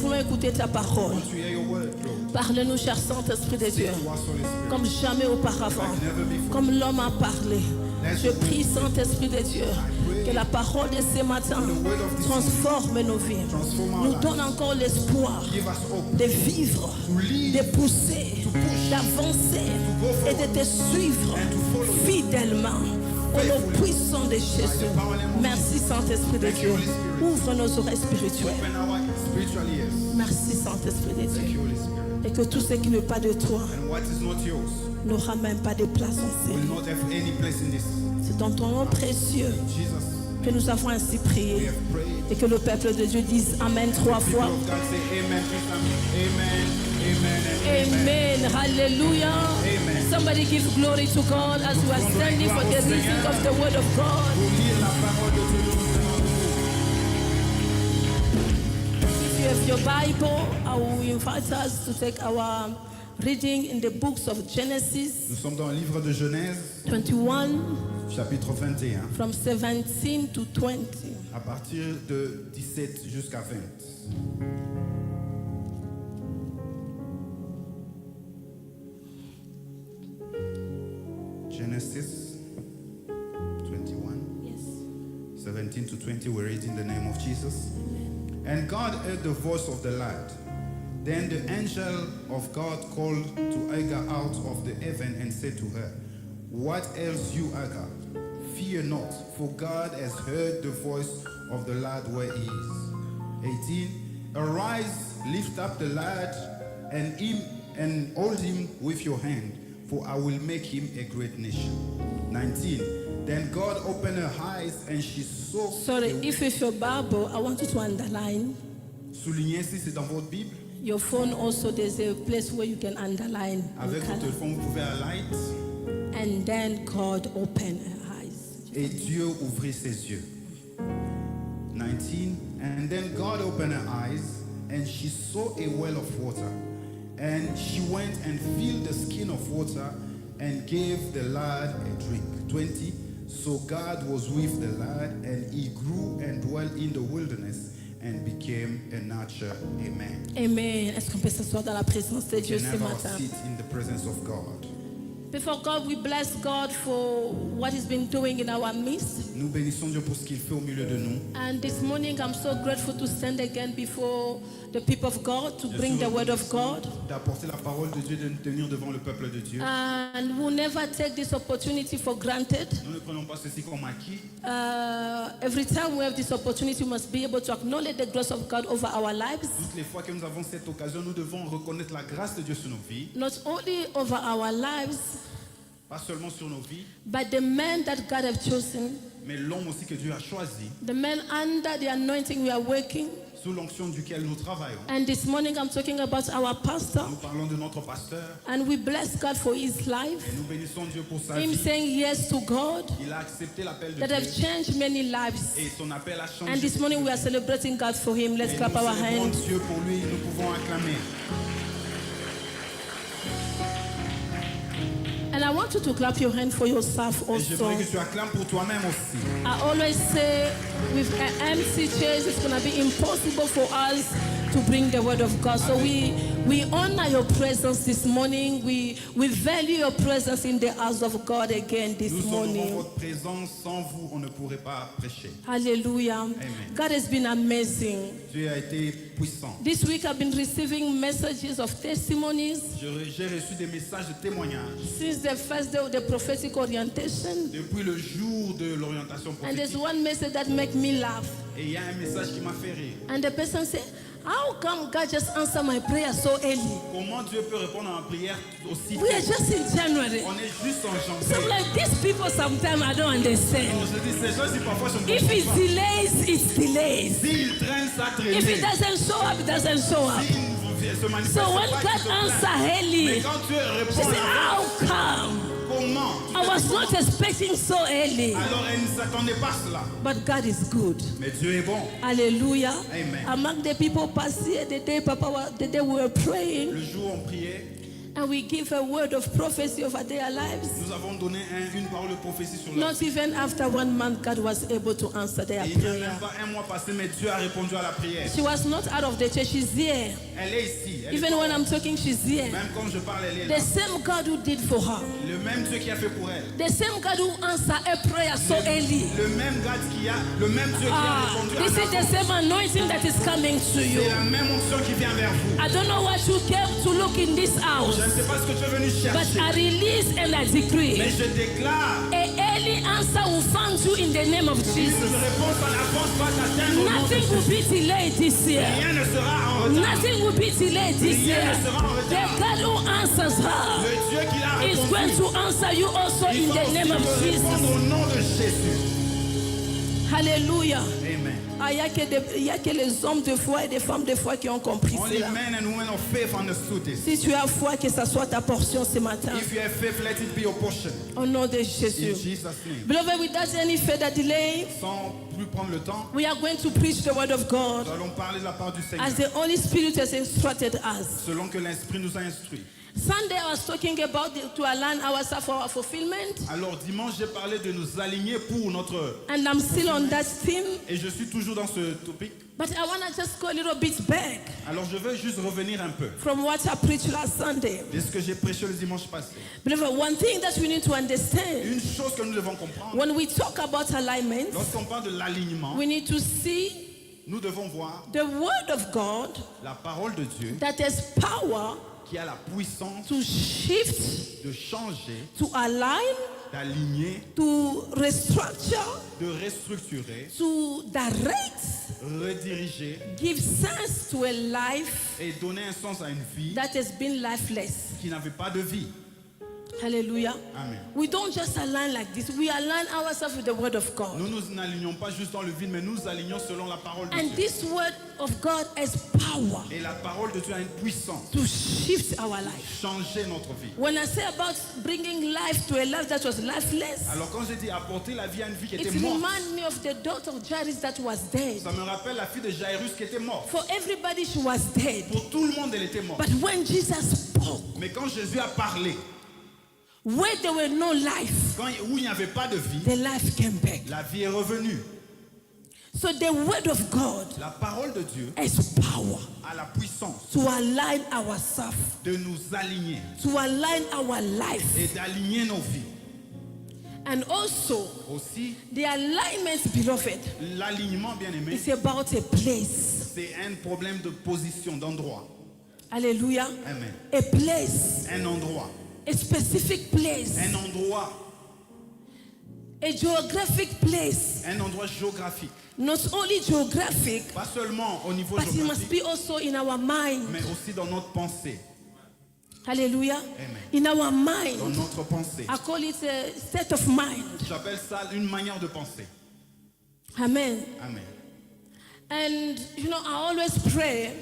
voulons écouter ta parole. want to hear your word, Lord. Parle-nous, cher Saint-Esprit de Dieu, To us, Holy Spirit. comme jamais auparavant, Like never before. comme l'homme a parlé. Je prie, Saint-Esprit de Dieu, que la parole de ce matin transforme nos vies, nous donne encore l'espoir Give us hope de vivre, de pousser, d'avancer et de te suivre fidèlement. Au nom puissant de Jésus. Merci, Saint-Esprit de Dieu. Ouvre nos oreilles spirituelles. open our spiritual ears. Merci, Saint-Esprit de Thank Dieu. you, Holy Spirit. Et que tout ce qui n'est pas de toi And what is not yours n'aura même pas de place en will Seigneur. not have any place in this. C'est dans ton nom précieux Jesus, que nous avons ainsi we prié. have prayed. Et que le peuple de Dieu dise Amen 3 People fois. of God say amen, please, amen, amen, and amen. Amen. Hallelujah. Amen. Somebody give glory to God as we are standing for the reading of the word of God. Pour lire la parole de Dieu, nous venons de vous. If you have your Bible, I will invite us to take our reading in the books of Genesis Nous sommes dans le livre de Genèse, 21 chapitre 21, from 17 to 20. à partir de 17 jusqu'à 20. Genesis 21, Yes. 17 to 20, we read in the name of Jesus. And God heard the voice of the lad. Then the angel of God called to Hagar out of the heaven and said to her, What ails you, Hagar? Fear not, for God has heard the voice of the lad where he is. 18. Arise, lift up the lad and hold him with your hand, for I will make him a great nation. 19. Then God opened her eyes and she saw. Sorry, if it's your Bible, I want you to underline. Soulignez si c'est dans votre Bible. Your phone also, there's a place where you can underline. Avec votre téléphone, vous pouvez highlight. And then God opened her eyes. Et Dieu ouvrit ses yeux. 19. And then God opened her eyes, and she saw a well of water. And she went and filled the skin of water and gave the lad a drink. 20. So God was with the lad, and he grew and dwelt in the wilderness and became a nurture. Amen. Amen. Est-ce qu'on peut s'asseoir dans la présence de Dieu Can ce have our matin? seat in the presence of God. Before God, we bless God for what He's been doing in our midst. Nous bénissons Dieu pour ce qu'il fait au milieu de nous. And this morning, I'm so grateful to stand again before the people of God to bring the word of God. D'apporter la parole de Dieu, de nous tenir devant le peuple de Dieu. And we'll never take this opportunity for granted. Nous ne prenons pas ceci comme acquis. Every time we have this opportunity, we must be able to acknowledge the grace of God over our lives. Toutes les fois que nous avons cette occasion, nous devons reconnaître la grâce de Dieu sur nos vies. Not only over our lives, Pas seulement sur nos vies, but the men that God have chosen, mais l'homme aussi que Dieu a choisi, the men under the anointing we are working. sous l'onction duquel nous travaillons. And this morning I'm talking about our pastor. Nous parlons de notre pasteur And we bless God for his life. et nous bénissons Dieu pour sa Him vie. saying yes to God Il a accepté l'appel de that have Dieu changed many lives. et son appel a changé. And this morning we are celebrating God for him. Let's Et clap nous our célébrons hands. Dieu pour lui, nous pouvons acclamer. And I want you to clap your hand for yourself Et j'aimerais also. que tu acclames pour toi-même aussi. I always say with an empty chairs it's going to be impossible for us to bring the word of God. So we honor your presence this morning. We value your presence in the house of God again this Nous honorons morning. votre présence. Sans vous, on ne pourrait pas prêcher. Hallelujah. God has been amazing. Dieu a été puissant. This week I've been receiving messages of testimonies J'ai reçu des messages de témoignages since the first day of the prophetic orientation. depuis le jour de l'orientation And there's prophétique. one message that make me laugh. Et il y a un message qui m'a fait rire. And the person said, how come God just answer my prayer so early? Comment Dieu peut répondre à ma prière aussi We are tôt? just in January. On est juste en So I'm janvier. like, these people sometimes I don't Alors understand. je dis, ces gens, si parfois je ne If comprends it pas. delays, it delays. S'ils traînent, ça traîne. If it doesn't show up, it doesn't show up. S'ils ne se manifestent So when pas, God ils se plaignent. answer Mais early, quand Dieu she répond, said, how come? comment? I was not expecting so early. Alors elle ne s'attendait pas à cela. But God is good. Mais Dieu est bon. Hallelujah. Amen. Among the people past here, the day we were praying, Le jour où on priait, And we give a word of prophecy over their lives. Nous avons donné une parole de prophétie sur leur Not even after 1 month, God was able to answer their Et il n'y a prayer. même pas un mois passé, mais Dieu a répondu à la prière. She was not out of the church, she's here. Elle est ici. Elle est Even when I'm talking, she's here. Même quand je parle, elle est là. The same God who did for her. Le même Dieu qui a fait pour elle. The same God who answered a prayer so early. Le même le même Dieu qui a répondu à This is the la same anointing that is coming to you. C'est la même onction qui vient vers vous. I don't know what you came to look in this house, Je ne sais pas ce que tu es venu but chercher. I release and I decree Mais je déclare a early answer will find you in the name of une Jesus. réponse en avance va t'atteindre au nom de Nothing will Jésus. be delayed this year. Rien ne sera en retard. Nothing will be delayed this Rien year. ne sera en The retard. God who answers her Le Dieu qui l'a is going répondu, to answer you also il in va the aussi name of te répondre Jesus. au nom de Jésus. Hallelujah. Amen. Ah, il y a que les hommes de foi et les femmes de foi qui ont compris Only cela. men and women of faith understood this. Si tu as foi, que ça soit ta portion ce matin. If you have faith, let it be your portion. Au nom de In Jésus. Jesus' name. Beloved, without any further delay, Sans plus prendre le temps, we are going to preach the word of God nous allons parler de la part du Seigneur, as the Holy Spirit has instructed us. selon que l'Esprit nous a instruits. Sunday I was talking about to align ourselves for our fulfillment, Alors dimanche, j'ai parlé de nous aligner pour notre... and I'm still on that theme, Et je suis toujours dans ce topic. but I want to just go a little bit back Alors je veux juste revenir un peu from what I preached last Sunday. de ce que j'ai prêché le dimanche passé. Beloved, one thing that we need to understand, Une chose que nous devons comprendre, when we talk about alignment, lorsqu'on parle de l'alignement, we need to see nous devons voir the word of God la parole de Dieu that has power qui a la puissance to shift, de changer, to align, d'aligner, to restructure, de restructurer, to direct, rediriger give sense to a life et donner un sens à une vie that has been lifeless. qui n'avait pas de vie. Hallelujah. Amen. We don't just align like this. We align ourselves with the word of God. Nous nous n'alignons pas juste dans le vide, mais nous alignons selon la parole de And Dieu. this word of God has power Et la parole de Dieu a une puissance, to shift our life. changer notre vie. When I say about bringing life to a life that was lifeless, Alors quand j'ai dit apporter la vie à une vie qui it était morte, reminds me of the daughter of Jairus that was dead. ça me rappelle la fille de Jairus qui était morte. For everybody, she was dead. Pour tout le monde, elle était morte. But when Jesus spoke, Mais quand Jésus a parlé, where there were no life, où il n'y avait pas de vie, the life came back. la vie est revenue. So the word of God La parole de Dieu has power a la puissance to align ourselves, de nous aligner to align our life. et d'aligner nos vies. And also, Aussi, the alignment, beloved, l'alignement, bien aimé, is about a place. c'est un problème de position, d'endroit. Hallelujah. Amen. A place, Un endroit. a specific place, Un endroit. a geographic place. Un endroit géographique. Not only geographic, Pas seulement au niveau but it must géographique, be also in our mind. mais aussi dans notre pensée. Hallelujah. Amen. In our Dans mind. notre pensée. I call it a state of mind. J'appelle ça une manière de penser. Amen. Amen. And you know, I always pray.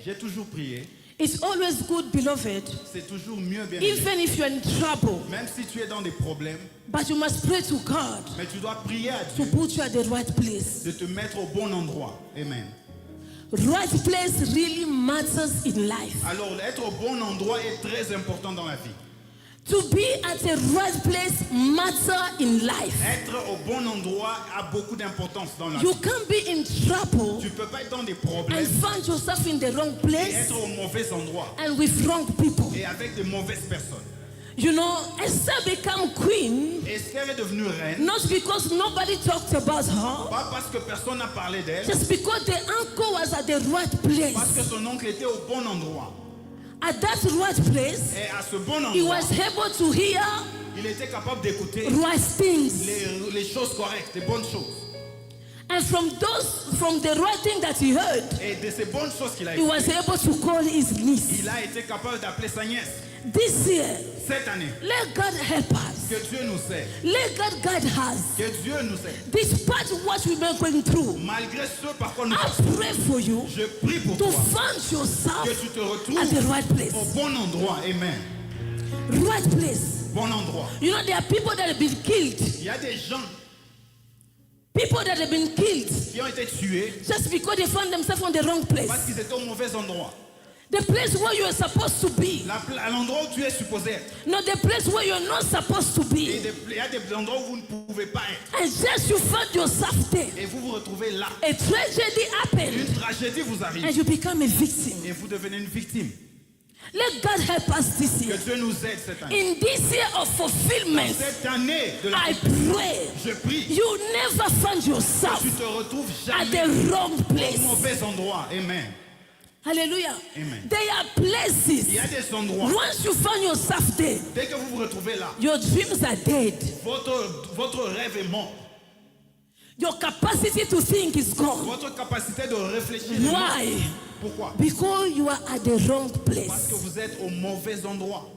J'ai toujours prié. It's always good, beloved, C'est toujours mieux, bien aimé. even if you're in trouble, Même si tu es dans des problèmes, but you must pray to God mais tu dois prier à to Dieu put you at the right place. de te mettre au bon endroit. Amen. Right place really matters in life. Alors, être au bon endroit est très important dans la vie. To be at the right place matter in life. Être au bon endroit a beaucoup d'importance dans la vie. You can't be in trouble Tu ne peux pas être dans des and problèmes find yourself in the wrong et place être au mauvais endroit and with wrong people. et avec de mauvaises personnes. You know, Esther became queen Esther est devenue reine, not because nobody talked about her, pas parce que personne n'a parlé d'elle, just because the uncle was at the right parce que place. son oncle était au bon endroit. At that right place, Et à ce bon he endroit, was able to hear il était capable d'écouter right things. les choses correctes, les bonnes choses. And from the right thing that he heard, Et de ces bonnes choses qu'il a he écoutées, was able to call his niece. il a été capable d'appeler sa nièce. This year, Cette année, let God help us. que Dieu nous aide, Let God guide us. que Dieu nous aide. Despite what we've been going through, Malgré ce par quoi nous I passons, pray for you je prie pour to toi find que yourself tu te retrouves at the right au place. bon endroit. Amen. Right place. Bon endroit. You know, there are people that have been killed. Il y a des gens People that have been killed qui ont été tués just because they found themselves on the wrong parce place. qu'ils étaient au mauvais endroit. The place where you are supposed to be. L'endroit où tu es supposé être. Not the place where you are not supposed to Et be. il y a des endroits où vous ne pouvez pas être. And just you find yourself there. Et vous vous retrouvez là. A tragedy happened. Une tragédie vous arrive. And you become a victim. Et vous devenez une victime. Let God help us this Que year. Dieu nous aide cette année. In this year of fulfillment, Cette année de la I pray je prie you never find que yourself tu te retrouves at jamais the wrong au place. mauvais endroit. Amen. Hallelujah. Amen. There are Il places. y a des endroits. Once you find yourself there, Dès que vous vous retrouvez là, your dreams are dead. votre rêve est mort. Your capacity to think is gone. Votre capacité de réfléchir est morte. Why? Pourquoi? Because you are at the wrong Parce place. que vous êtes au mauvais endroit.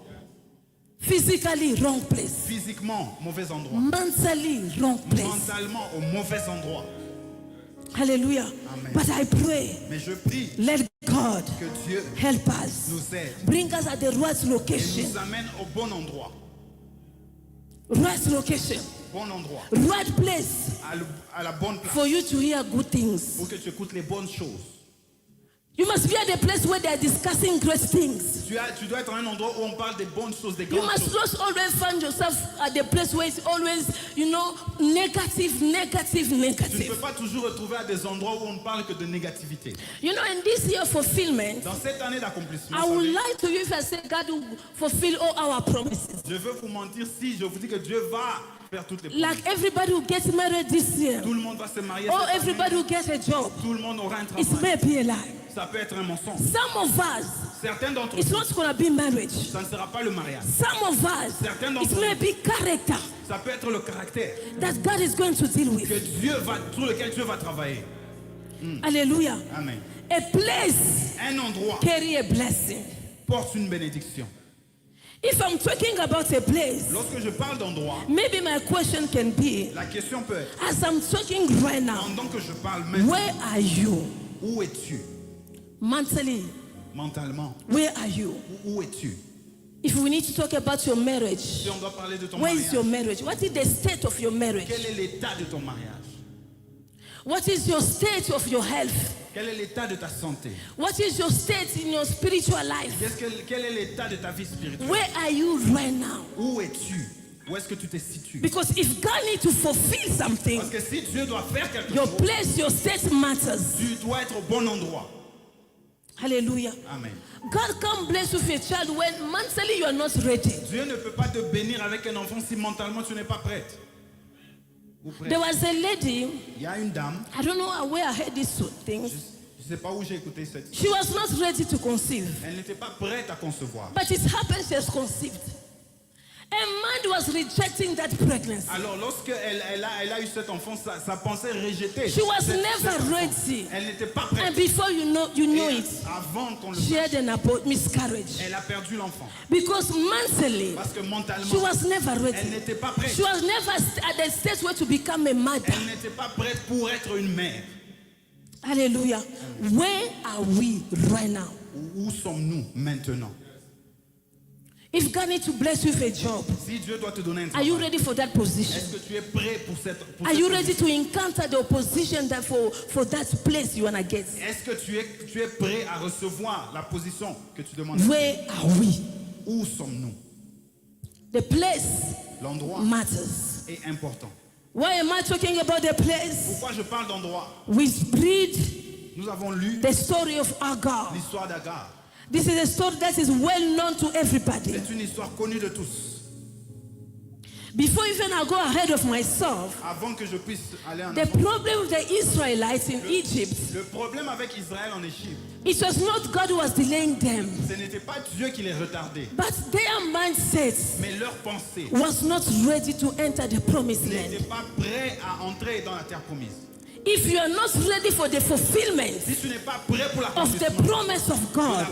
Physically, wrong place. Physiquement, mauvais endroit. Mentally, wrong place. Mentalement, au mauvais endroit. Hallelujah. Amen. But I pray, Mais je prie let God que Dieu help us. nous aide Bring us at the right et location. nous amène au bon endroit. Right location. Bon endroit. Right place À la bonne place. for you to hear good things. Pour que tu écoutes les bonnes choses. You must be at the place where they are discussing great things. Tu dois être à un endroit où on parle des bonnes choses, des You grandes must choses. not always find yourself at the place where it's always, negative, negative, Tu ne negative. peux pas toujours retrouver à des endroits où on ne parle que de négativité. You know, in this year fulfillment, Dans cette année d'accomplissement, I would savez, like to you if I say God will fulfill all our promises. je veux vous mentir si je vous dis que Dieu va faire toutes les promesses. Like everybody who gets married this year, Tout le monde va se marier or cette année. everybody who gets a job, Tout le monde aura un it travail. may be a lie. Ça peut être un mensonge. Some of us, Certains d'entre it's vous, not going to be marriage. ça ne sera pas le mariage. Some of us, Certains d'entre it may vous, be character ça peut être le caractère that God is going to deal que with. sur lequel Dieu va travailler. Hallelujah. Amen. A place Un endroit carry a blessing. porte une bénédiction. If I'm talking about a place, Lorsque je parle d'endroit, maybe my question can be, la question peut être, as I'm talking right now, pendant que je parle maintenant, where are you? où es-tu Mentally, mentalement? where are you? Où es-tu? If we need to talk about your marriage, Si on doit parler de ton where is mariage, your marriage? What is the state of your marriage? quel est l'état de ton mariage? What is your state of your health? Quel est l'état de ta santé? What is your state in your spiritual life? Quel est l'état de ta vie spirituelle? Where are you right now? Où es-tu? Où est-ce que tu te situes? Because if God needs to fulfill something, Parce que si Dieu doit faire quelque your chose, place, your state matters. tu dois être au bon endroit. Hallelujah. Amen. God can't bless you with a child when mentally you are not ready. Dieu ne peut pas te bénir avec un enfant si mentalement tu n'es pas prête. Ou prêt. There was a lady, Il y a une dame, I don't know where I heard these things. je ne sais pas où j'ai écouté cette. She was not ready to conceive. Elle n'était pas prête à concevoir. But it happened, she has conceived. A man was rejecting that pregnancy. Alors lorsqu'elle elle a eu cet enfant, sa pensée rejetée. She was cet never enfant. ready. Elle n'était pas And prête. before you knew Et it, avant qu'on le she sache, had an miscarriage. elle a perdu l'enfant. Because mentally, Parce que she mentalement, was never elle ready. n'était pas prête. She was never at the stage where to become a mother. Elle n'était pas prête pour être une mère. Hallelujah. Where are we right now? Où sommes-nous maintenant? If God needs to bless you with a job, Si Dieu doit te donner un are you travail, ready for that position? est-ce que tu es prêt pour cette Are you ready to encounter the opposition that for that place you want to get? Est-ce que tu es prêt à recevoir la position que tu demandes? Where are we? Où sommes-nous? The place L'endroit matters. est important. Why am I talking about the place? Pourquoi je parle d'endroit? We read Nous avons lu the story of Agar. l'histoire d'Agar. This is a story that is well known to everybody. C'est une histoire connue de tous. Before even I go ahead of myself, Avant que je puisse aller en the avant, problem with the Israelites in Egypt, le problème avec Israël en Égypte, it was not God who was delaying them, ce n'était pas Dieu qui les retardait, but their mindset mais leur pensée was not ready to enter the promised land. n'était pas prêt à entrer dans la terre promise. If you are not ready for the fulfillment Si tu n'es pas prêt pour of the l'accomplissement, promise of God,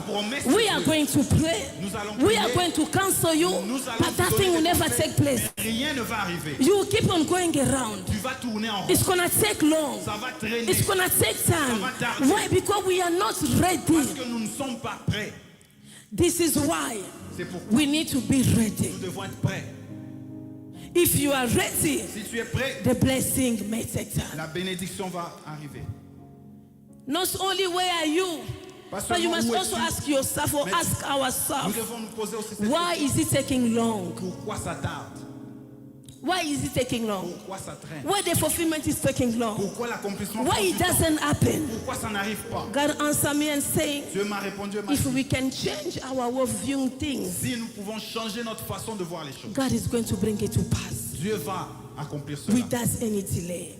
we are going to pray. nous allons We are prier, going to counsel you, nous allons but te that donner thing will des never conseils, take place. mais rien ne va arriver. You will keep on going around. Tu vas tourner en rond. It's going to take long. Ça va traîner It's going to take time. va tarder. Why? Because we are not ready. parce que nous ne sommes pas prêts. This is why C'est pourquoi we need to be ready. nous devons être prêts. If you are ready, Si tu es prêt, the blessing may take time. la bénédiction va arriver. Not only where are you, Pas But you seulement must où also es-tu, ask yourself or mais ask nous ourselves, devons nous poser aussi cette why question. is it taking long? Pourquoi ça tarde? Why is it taking long? Pourquoi ça traîne? Why the fulfillment is taking long? Pourquoi l'accomplissement Why prend it du temps? doesn't happen? Pourquoi ça n'arrive pas? God answered me and saying, Dieu m'a répondu, il m'a if dit, we can change our way of viewing things, si nous pouvons changer notre façon de voir les choses, God is going to bring it to pass Dieu va accomplir cela. without any delay.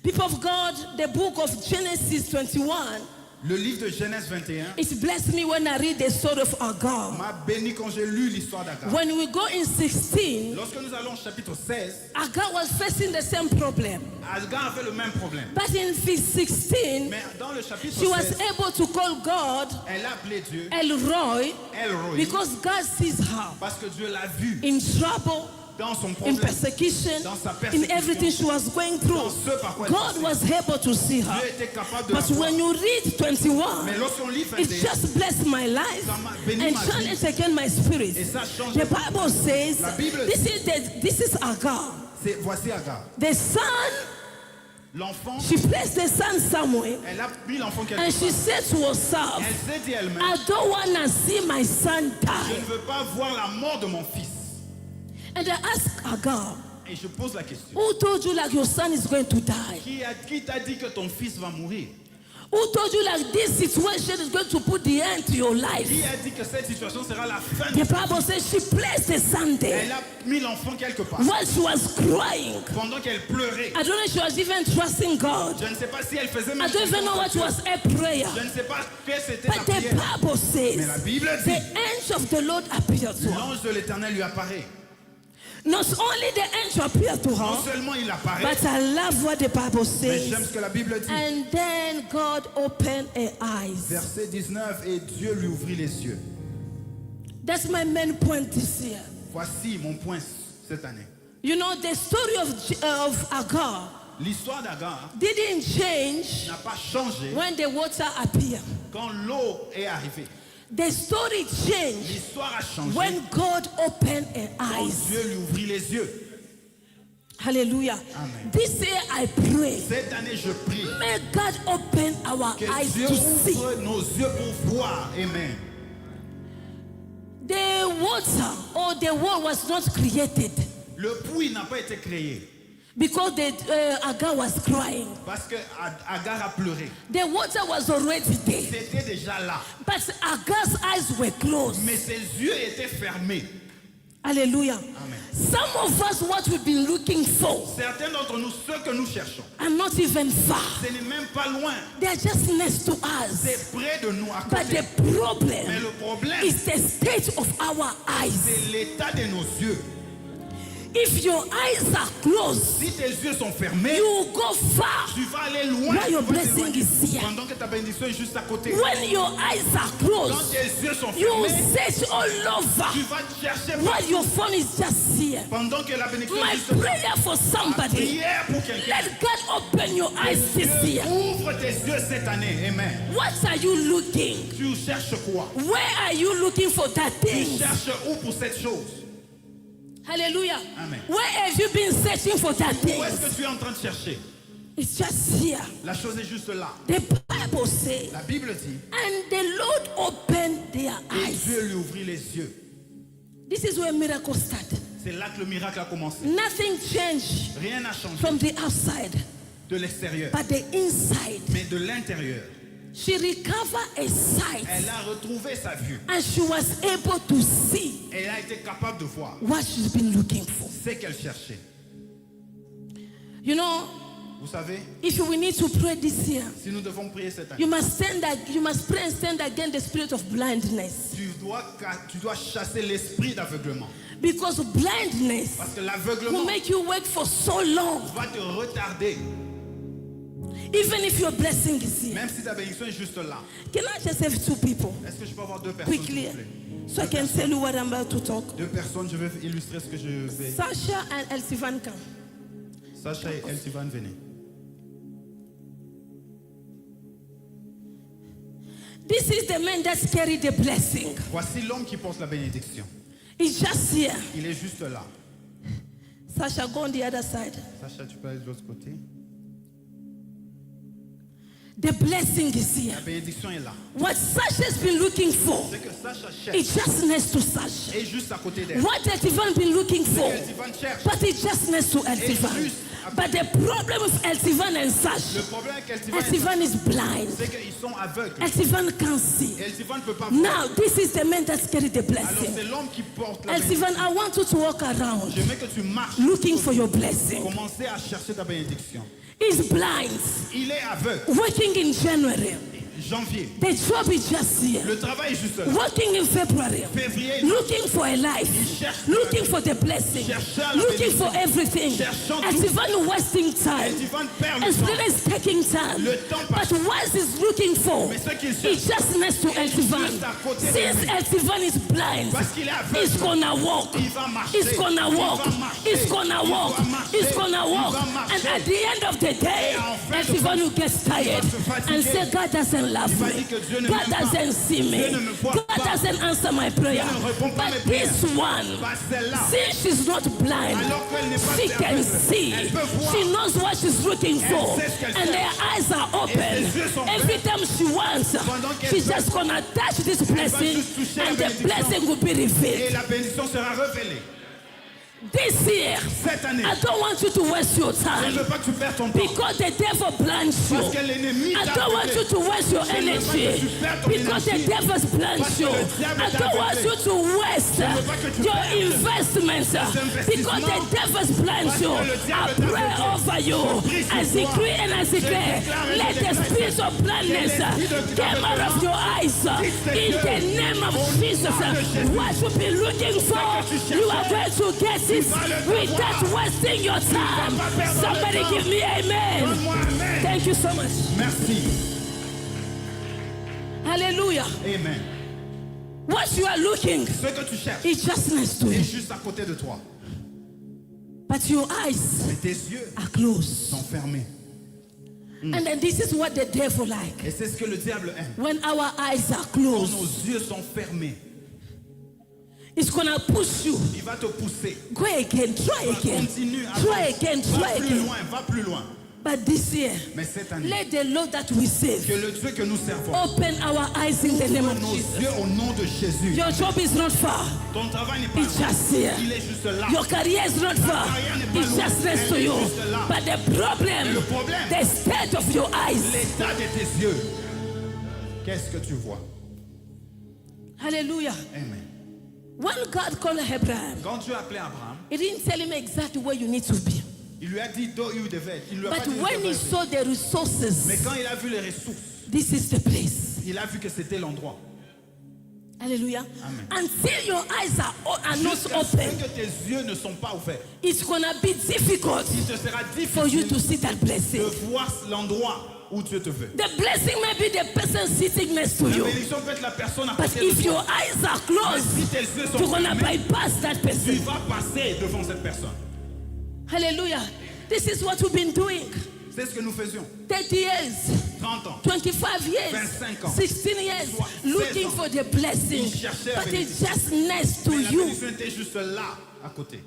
People of God, the book of Genesis 21, Le livre de Genèse 21 it blessed me when I read the story of Agar. m'a béni quand j'ai lu l'histoire d'Agar. When we go in 16, Lorsque nous allons au chapitre 16, Agar was facing the same problem. Agar avait le même problème. But in verse 16, Mais dans le chapitre she was 16, able to call God elle a appelé Dieu El Roy El-Roi because God sees her parce que Dieu l'a vu in trouble, dans son in problème, persecution, dans sa in persécution, everything she was going through. dans ce par quoi elle God passait. was able to see her. Dieu était capable de But la voir. when you read 21, Mais lorsqu'on lit it 21, just blessed my life ça m'a béni and ma vie. challenged again my spirit. Et ça change. The Bible says, La Bible this is Agar. Voici Agar. The son, L'enfant, she placed the son somewhere elle a mis l'enfant quelque and part. she said to herself, Elle s'est dit elle-même, I don't want to see my son je die. ne veux pas voir la mort de mon fils. And I asked Agar, Et je pose la question. who told you like your son is going to die? Qui t'a dit que ton fils va mourir? Who told you like this situation is going to put the end to your life? Qui a dit que cette situation sera la fin de The Bible says she placed the son there Elle a mis l'enfant quelque part. while she was crying. Pendant qu'elle pleurait. I don't know if she was even trusting God. Je ne sais pas si elle faisait I même don't even know what was her prayer. Je ne sais pas que c'était la But the prière. Bible Mais la says Bible the dit, angel of the Lord appeared to her. l'ange de l'Éternel lui apparaît. Not only the angel appeared to Non her, seulement il apparaît, but I love what the Bible mais j'aime says. ce que la Bible dit. And then God opened her eyes. Verset 19, et Dieu lui ouvrit les yeux. That's my main point this year. Voici mon point cette année. You know, the story of Agar L'histoire d'Agar didn't change n'a pas changé when the water appeared. quand l'eau est arrivée. The story changed L'histoire a changé when God opened her quand eyes. Dieu lui ouvrit les yeux. Hallelujah. Amen. This year I pray, Cette année, je prie may God open our que eyes Dieu to see. ouvre nos yeux pour voir. Amen. The water or the world was not created Le puits n'a pas été créé because Agar was crying. parce que Agar a pleuré. The water was already there. C'était déjà là. But Agar's eyes were closed. Mais ses yeux étaient fermés. Hallelujah. Amen. Some of us, what we've been looking for, Certains d'entre nous, ceux que nous cherchons, are not even far. ce n'est même pas loin. They are just next to us. C'est près de nous, à But côté. the Mais problem le problème, is the state of our eyes. c'est l'état de nos yeux. If your eyes are closed, Si tes yeux sont fermés, you will go far. tu vas aller loin. Where your Tu vas blessing t'éloigner. is here. Pendant que ta bénédiction est juste à côté. When your eyes are Quand closed, tes yeux sont you will fermés, search all tu over vas chercher while your phone is just here. pendant que la bénédiction My est juste là. prayer for somebody, Prière pour quelqu'un. let God open your eyes this Dieu year. ouvre tes yeux cette année. Amen. What are you looking? Tu cherches quoi? Where are you looking for that Tu thing? cherches où pour cette chose? Hallelujah. Amen. Where have you been searching for that thing? Où est-ce que tu es en train de chercher? It's just here. La chose est juste là. The Bible says, La Bible dit, and the Lord opened their et eyes. Dieu lui ouvrit les yeux. This is where miracle started. C'est là que le miracle a commencé. Nothing changed Rien n'a changé from the outside, de l'extérieur, but the inside. mais de l'intérieur. She recovered a sight Elle a retrouvé sa vue. and she was able to see Elle a été capable de voir what she's been looking for. ce qu'elle cherchait. You know, Vous savez, if we need to pray this year, si nous devons prier cette année, you must pray and stand against the spirit of blindness. tu dois chasser l'esprit d'aveuglement. Because blindness Parce que will l'aveuglement make you wait for so long, va te retarder, even if your blessing is here. même si ta bénédiction est juste là. Can I just have two people Est-ce que je peux avoir deux personnes, s'il quickly vous plaît? so I can tell you what I'm about to talk? Deux personnes, je vais illustrer ce que je vais. Sasha and Elsie Van Kamp. Sacha et Elsivan, venez. This is the man that carried the blessing. Voici l'homme qui porte la bénédiction. He's just here. Il est juste là. Sasha, go on the other side. Sacha, tu peux aller de l'autre côté. The blessing is here. La bénédiction est là. What Sasha's been looking for, C'est que Sacha it's cherche just next to Sasha. est juste à côté d'elle. What Eltivan been looking for, Ce que Eltivan cherche. but it's just next to Eltivan. juste à But the problem with Eltivan and Le Sasha, problème avec Eltivan, Eltivan is blind. c'est qu'ils sont aveugles. Eltivan can't see. Eltivan ne peut pas voir. Now, this is the man that's carried the Alors blessing. c'est l'homme qui porte la bénédiction. Eltivan, I want you to walk around J'aimerais que tu marches. looking for your blessing. Commencer à chercher ta bénédiction. He's blind. Il est aveugle. Working in January. Janvier. The job is just here. Le travail est juste là. Working in February. Février. Looking for a life. cherche Looking for the blessing. Cherchant la Looking for bénédiction. everything. Cherchant tout. Eltivan wasting time. Eltivan perd le temps. Eltivan is taking time. Le temps passe. But what he's looking for, Mais ce qu'il it's cherche, just next to Eltivan. juste à côté de Since lui. Eltivan is blind, parce qu'il est aveugle, he's gonna walk. il va marcher. He's gonna walk. Il va marcher. He's gonna Il walk. va marcher. He's gonna Il walk. va marcher. And at the end of the day, Et en fin de Eltivan will get tired se fatiguer. and say, God doesn't love Il va me. dire que Dieu ne God m'aime pas. doesn't see me. Dieu ne me voit God pas. doesn't answer my prayer. Dieu ne répond pas à But mes this one, Bah, celle-là, since she's not blind, alors qu'elle n'est pas she can aveugle, see. elle peut voir. She knows what she's looking for. sait ce qu'elle And cherche. their eyes are open. ses yeux sont Every time she wants, Pendant qu'elle she's veut, just gonna touch this blessing juste toucher la and the bénédiction. blessing will be et revealed. la bénédiction sera révélée. This year, Cette année, I don't want you to waste your je ne time veux pas que tu perdes ton temps. because the devil blinds you. Parce que l'ennemi I t'a don't want you aveuglé. to waste your Je ne veux pas energy que tu perdes ton because the énergie. devil's blinds Parce que you. le diable I t'a don't want aveuglé. you to waste Je ne veux pas que tu your perdes investments because the devil's blinds Parce you. que le I diable t'a pray aveuglé. over you. prie sur I toi. decree and I declare, déclare et let je the décrète spirit of blindness que l'esprit de come out of your eyes in the name of Jesus. What you be looking for, you are going to get it without wasting your time. Somebody give me amen. Donne-moi amen. Thank you so much. Merci. Hallelujah. Amen. What you are looking Ce que tu cherches is just next to est you. juste à côté de toi. But your eyes Mais tes yeux are closed. sont fermés. And then this is what the devil like. Et c'est ce que le diable aime. When our eyes are Quand closed, nos yeux sont fermés, it's gonna push you. il va te pousser. Go again, try again. Continue, Try again, va try plus again. loin, va plus loin. But this year, Mais cette année, let the Lord that we que save le Dieu que nous servons, open our eyes in the name of nos Jesus. yeux au nom de Jésus. Your job is not far. Ton travail n'est pas It's loin. just here. Il est juste là. Your career is not far. It's just next to you. But the problem, Le problème, the state of your eyes. l'état de tes yeux. Qu'est-ce que tu vois? Hallelujah. Amen. When God called Abraham, Quand Dieu a appelé Abraham, he didn't tell him exactly where you need to be. il lui a dit d'où il devait être. Il lui a pas But dit où il when devait he être. saw the resources, Mais quand il a vu les ressources, this is the place. il a vu que c'était l'endroit. Hallelujah. Amen. Until your eyes are not Jusqu'à ce open, que tes yeux ne sont pas ouverts, it's gonna be difficult il te sera for you difficile to see that blessing. de voir l'endroit où Dieu te veut. The blessing may be the person sitting next to La you. bénédiction peut être la personne à But côté de if your toi. eyes are Mais closed, si tes yeux you're sont gonna fermés, bypass that tu person. vas passer devant cette personne. Hallelujah. This is what we've been doing. C'est ce que nous faisions. 30 years, 30 ans. 25 years, 25 ans. 16 years, 16 looking ans. for the blessing. Il cherchait la But it's just next to Mais la you. bénédiction était juste là, à côté.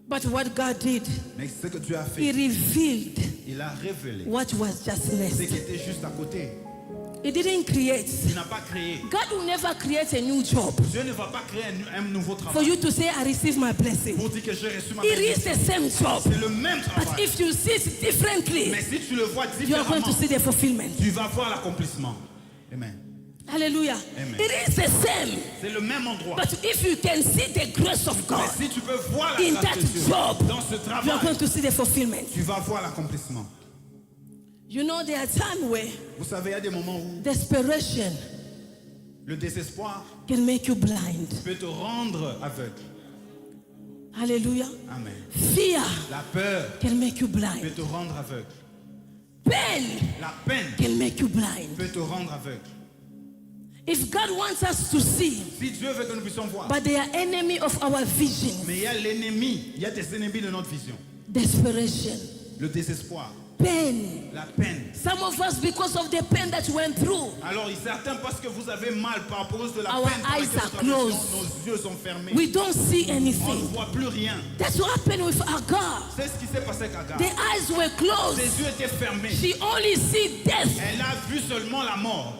But what God did, Mais ce que tu as He fait, revealed il a révélé what was just ce next. qui était juste à côté. He didn't create. Il n'a pas créé. God will never create a new job Dieu ne va pas créer un nouveau for travail you to say, I receive my blessing. pour dire que j'ai reçu ma It is bénédiction. the same job. C'est le même But travail. if you see it differently, Mais si tu le vois you are going to différemment, see the fulfillment. tu vas voir l'accomplissement. Amen. Hallelujah. Amen. It is the same. C'est le même endroit. But if you can see the grace of Mais God si tu peux voir la in grâce that de Dieu job, dans ce you are travail, going to see the fulfillment. tu vas voir l'accomplissement. You know, there are times where Vous savez, il y a des moments où desperation le désespoir can make you blind. peut te rendre aveugle. Hallelujah. Amen. Fear La peur can make you peut blind. te rendre aveugle. Pain La peine can make you blind. peut te rendre aveugle. If God wants us to see, Si Dieu veut que nous puissions voir, but they are enemy of our vision, mais il y a l'ennemi, il y a des ennemis de notre vision. desperation, Le désespoir, Pain. La peine. Some of us, because of the pain that we went through, Alors, certains, parce que vous avez mal par rapport de la Our peine par eyes laquelle are vous traversez, closed. nos yeux sont fermés. we don't see On ne anything. voit plus rien. That's what happened with Agar. C'est ce qui s'est passé avec Agar. The eyes were closed. Ses yeux étaient fermés. She only see death. Elle a vu seulement la mort.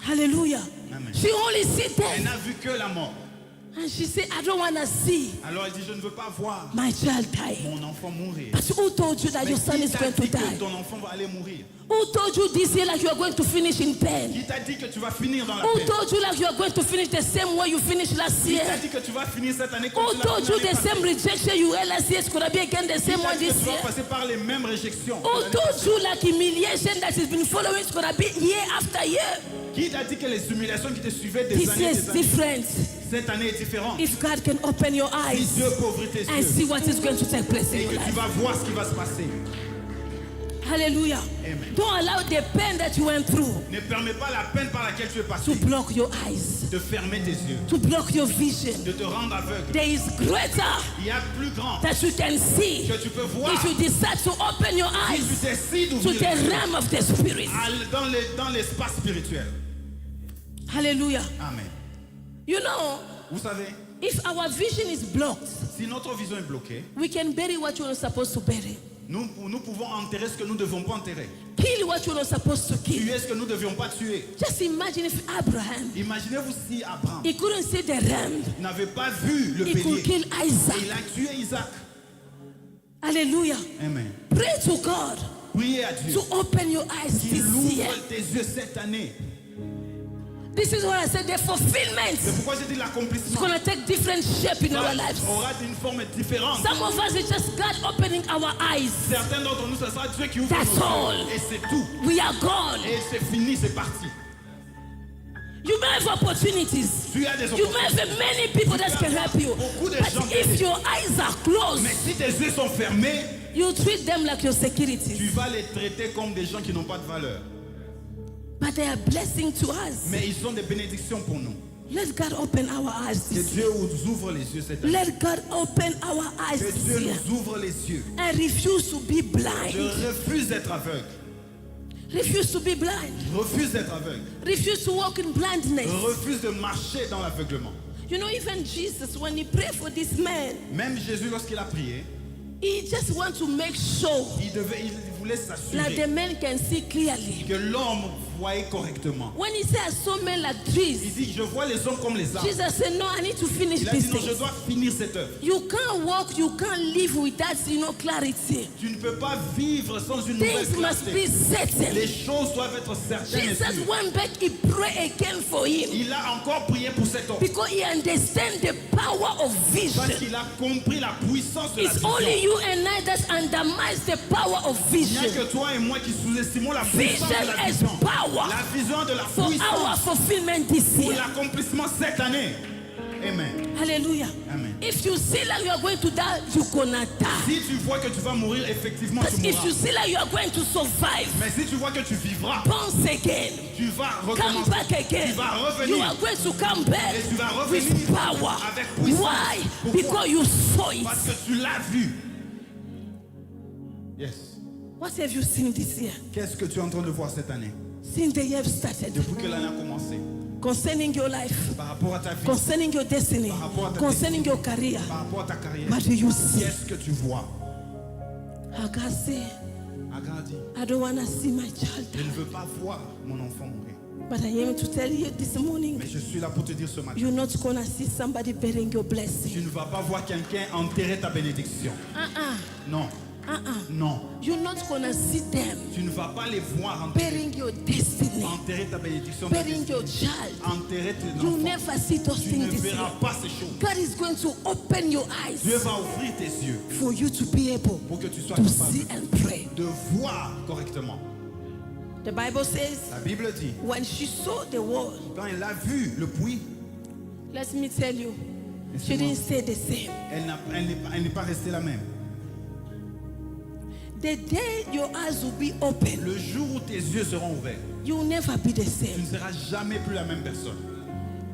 Hallelujah. Amen. She only see Elle death. n'a vu que la mort. And she said, I don't want to see Alors elle dit, je ne veux pas voir my child die. mon enfant mourir. But who told you that Mais your son qui is t'a going to dit que die? ton enfant va aller mourir? Who told you this year like you are going to finish in pain? Qui t'a dit que tu vas finir dans la Who peine? told you like you are going to finish the same way you finished last Qui t'a year? dit que tu vas finir cette année comme Who tu l'as told fini you the l'année same passée? rejection you had last year is going to be again the Qui same t'a one dit que this tu vas year? passer par les mêmes réjections? Who told you like humiliation that has been following is going to be year after year? Qui t'a dit que les humiliations qui te suivaient des This années, year des is années, different. cette année est différente? If God can open your Si eyes Dieu peut ouvrir tes and yeux see what is going to take place in et your que tu life. vas voir ce qui va se passer, Hallelujah. Amen. Don't allow the pain that you went through ne permets pas la peine par laquelle tu es to passé block your eyes, de fermer tes yeux, to block your vision. de te rendre aveugle. There is greater Il y a plus grand that you can see que tu peux voir if you decide to open your si tu eyes décides to d'ouvrir the les yeux realm of the spirit. dans l'espace spirituel. Hallelujah. Amen. You know, Vous savez, if our vision is blocked, si notre vision est bloquée, we can bury what you're not supposed to bury, nous pouvons enterrer ce que nous ne devons pas enterrer, kill what you're not supposed to kill. tuer ce que nous ne devions pas tuer. Just imagine if Abraham, Imaginez-vous si Abraham he couldn't see the ram, n'avait pas vu le he could bélier kill et Isaac. il a tué Isaac. Hallelujah. Amen. Pray to God Priez à Dieu to open your eyes qu'il this year. ouvre tes yeux cette année. This is what I said, the fulfillment C'est is pourquoi j'ai dit l'accomplissement going to take different shape in our lives. aura une forme différente. Some of us, it's just God opening our eyes. Certains d'entre nous, ce sera Dieu qui ouvre That's nos all. yeux. Et c'est tout. We are gone. Et c'est fini, c'est parti. You may have opportunities. Tu as des You may opportunités. have many people that can help you. Beaucoup de But gens if t'aident. your eyes are closed, Mais si tes yeux sont fermés, you treat them like your security. tu vas les traiter comme des gens qui n'ont pas de valeur. But they are blessing to us. Mais ils sont des bénédictions pour nous. Let God open our eyes Que this year. Dieu nous ouvre les yeux cette année. Let God open our eyes Que this Dieu year. nous ouvre les yeux. And refuse to be Je blind. refuse d'être aveugle. Refuse to be blind. Je refuse d'être aveugle. Refuse to walk in blindness. Je refuse de marcher dans l'aveuglement. You know, even Jesus, when he prayed for this man, Même Jésus, lorsqu'il a prié, he just wants to make sure il voulait that s'assurer the man can see clearly. que l'homme voyait correctement. When he said, I saw men like Il trees, dit, je vois les hommes comme les arbres. Jesus said, no, I need to finish Il a this dit, non, je thing. dois finir cette œuvre. You can't walk, you can't live without, clarity. Tu ne peux pas vivre sans une nouvelle Things must clarté. be certain. Les choses doivent être certaines et Jesus sûres. went back, he prayed again for him Il a encore prié pour cet homme because he understands the power of vision. parce qu'il a compris la puissance de la It's only vision. you and I that undermines the power of Il n'y a vision que toi et moi qui sous-estimons la puissance de Vision la as vision. power La vision de la for our puissance fulfillment this pour year. l'accomplissement cette année. Amen. Hallelujah. Amen. If you see like you are going to die, you're gonna die. Si tu vois que tu vas mourir, effectivement But tu if you mourras. see like you are going to survive, Mais si tu vois que tu vivras, bounce again, tu vas come recommencer. back again. Tu vas You revenir. are going to come back Et tu vas with revenir power. avec puissance. Why? Pourquoi? Because you saw it. Parce que tu l'as vu. Yes. What have you seen this year? Qu'est-ce que tu es en train de voir cette année? Since the year started, Depuis que l'année a commencé. concerning your life, Par rapport à ta vie. concerning your destiny, Par rapport à ta concerning your career. Par rapport à ta carrière. What do you see? Qu'est-ce que tu vois? Hagar said, Agar dit, I don't want to see my child je ne die. veux pas voir mon enfant mourir. But I am to tell you this morning, Mais je suis là pour te dire ce matin. you're not going to see somebody burying your blessing. Tu ne vas pas voir quelqu'un enterrer ta bénédiction. Non. Non. You're not going to see them Tu ne vas pas les voir enterrer, burying your destiny, enterrer ta bénédiction. burying your child. Enterrer tes You enfants. never see those Tu ne things this year. verras pas ces choses. God is going to open your eyes Dieu va ouvrir tes yeux for you to be able pour que tu sois to capable see and pray. de voir correctement. The Bible says, La Bible dit, when she saw the wall, quand elle a vu le puits, let me tell you, she Laissez-moi. didn't stay the same. elle n'est pas restée la même. The day your eyes will be open, Le jour où tes yeux seront ouverts, you will never be the tu same. ne seras jamais plus la même personne.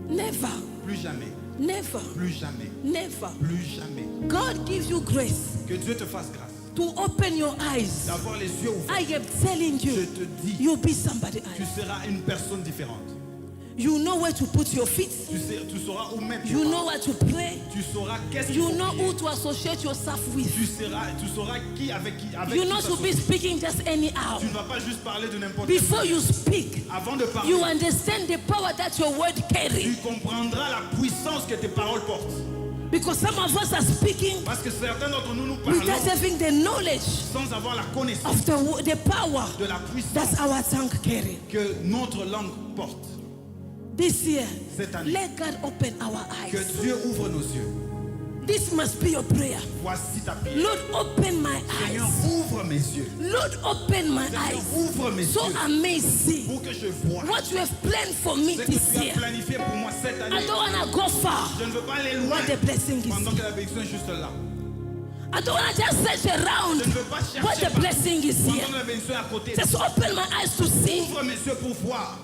Never, Plus jamais. never, Plus jamais. never. Plus jamais. God gives you grace Que Dieu te fasse grâce. to open your eyes. d'avoir les yeux ouverts. I am telling Je you, te dis, you'll be somebody tu else. seras une personne différente. You know where to put your feet. Tu sauras où mettre tes You pas. know where to pray. Tu sauras qu'est-ce qu'il You faut know prier. who to associate yourself with. Tu sauras qui avec qui avec You qui not to be s'associer. speaking just anyhow. Tu ne vas pas juste parler de n'importe quelle Before you speak, Avant de parler, you understand the power that your word tu carries. comprendras la puissance que tes paroles portent. Because some of us are speaking Parce que certains d'entre nous parlons without having the knowledge sans avoir la connaissance of the power de la puissance that's our tongue carry. que notre langue porte. This year, Cette année, let God open our que eyes. Dieu ouvre nos yeux. This must be your prayer. Voici ta prière. Lord, open my Seigneur, eyes. ouvre mes yeux. Lord, open my Seigneur, eyes ouvre mes so yeux I may see pour que je voie what you have planned for me ce que this tu as year. planifié pour moi cette I année. don't want to go far Je ne veux pas aller loin where the blessing is. pendant que la bénédiction est juste là. I don't want to just search around Je ne veux pas where chercher the blessing is pendant here. que la bénédiction est à côté. Just open my eyes to see. Ouvre mes yeux pour voir.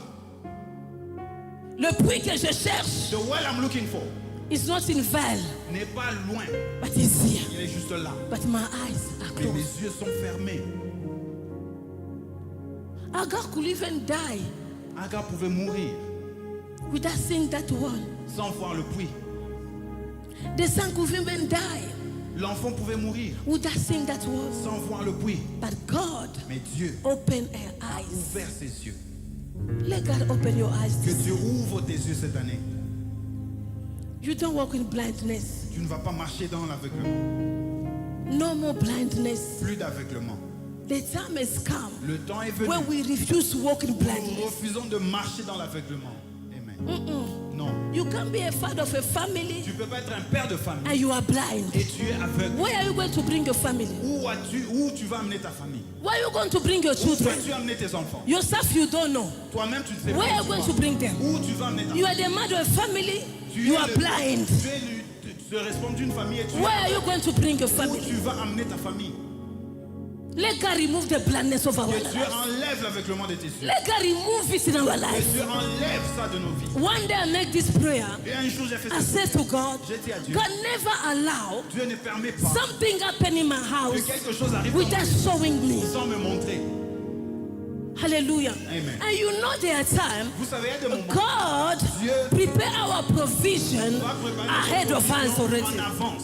Le puits que je cherche The well I'm looking for is not in Val, n'est pas loin. but it's here. Il est juste là. But my eyes are Mais mes closed. yeux sont fermés. Agar could even die Agar pouvait mourir without seeing that one. sans voir le puits. The son could even die L'enfant pouvait mourir without seeing that one. sans voir le puits. But God Mais Dieu opened her a eyes. ouvert ses yeux. Let God open your eyes. Que Dieu ouvre tes yeux cette année. You don't walk in blindness. Tu ne vas pas marcher dans l'aveuglement. No more blindness. Plus d'aveuglement. The time has come Le temps est venu. where we refuse to walk in Nous blindness. refusons de marcher dans l'aveuglement. Amen. Non. You can't be a father of a family Tu ne peux pas être un père de famille and you are blind. et tu es aveugle. Where are you going to bring your family? Où tu vas amener ta famille? Where are you going to bring your Où children? vas-tu amener tes enfants? Yourself, you don't know. Toi-même, tu ne sais Where are pas you going où to tu bring them? vas. Où tu vas amener ta You famille? are the mother of a family. Tu You es are le- blind. Tu es responsable d'une famille et tu Where are you going to bring your où family? tu vas amener ta famille? Let God remove the blindness of our Que lives. Dieu enlève l'aveuglement de tes yeux. Let God remove it in our Que lives. Dieu enlève ça de nos vies. One day I make this prayer. Et un jour, j'ai fait I ça. said to God, J'ai dit à Dieu, God never allow Dieu ne permet pas something happen in my que house quelque chose arrive dans ma without vie showing me. sans me montrer. Hallelujah. Amen. And you know there are times Vous savez, il y a des moments God Dieu prepare our provision va préparer ahead notre of us provision already. en avance.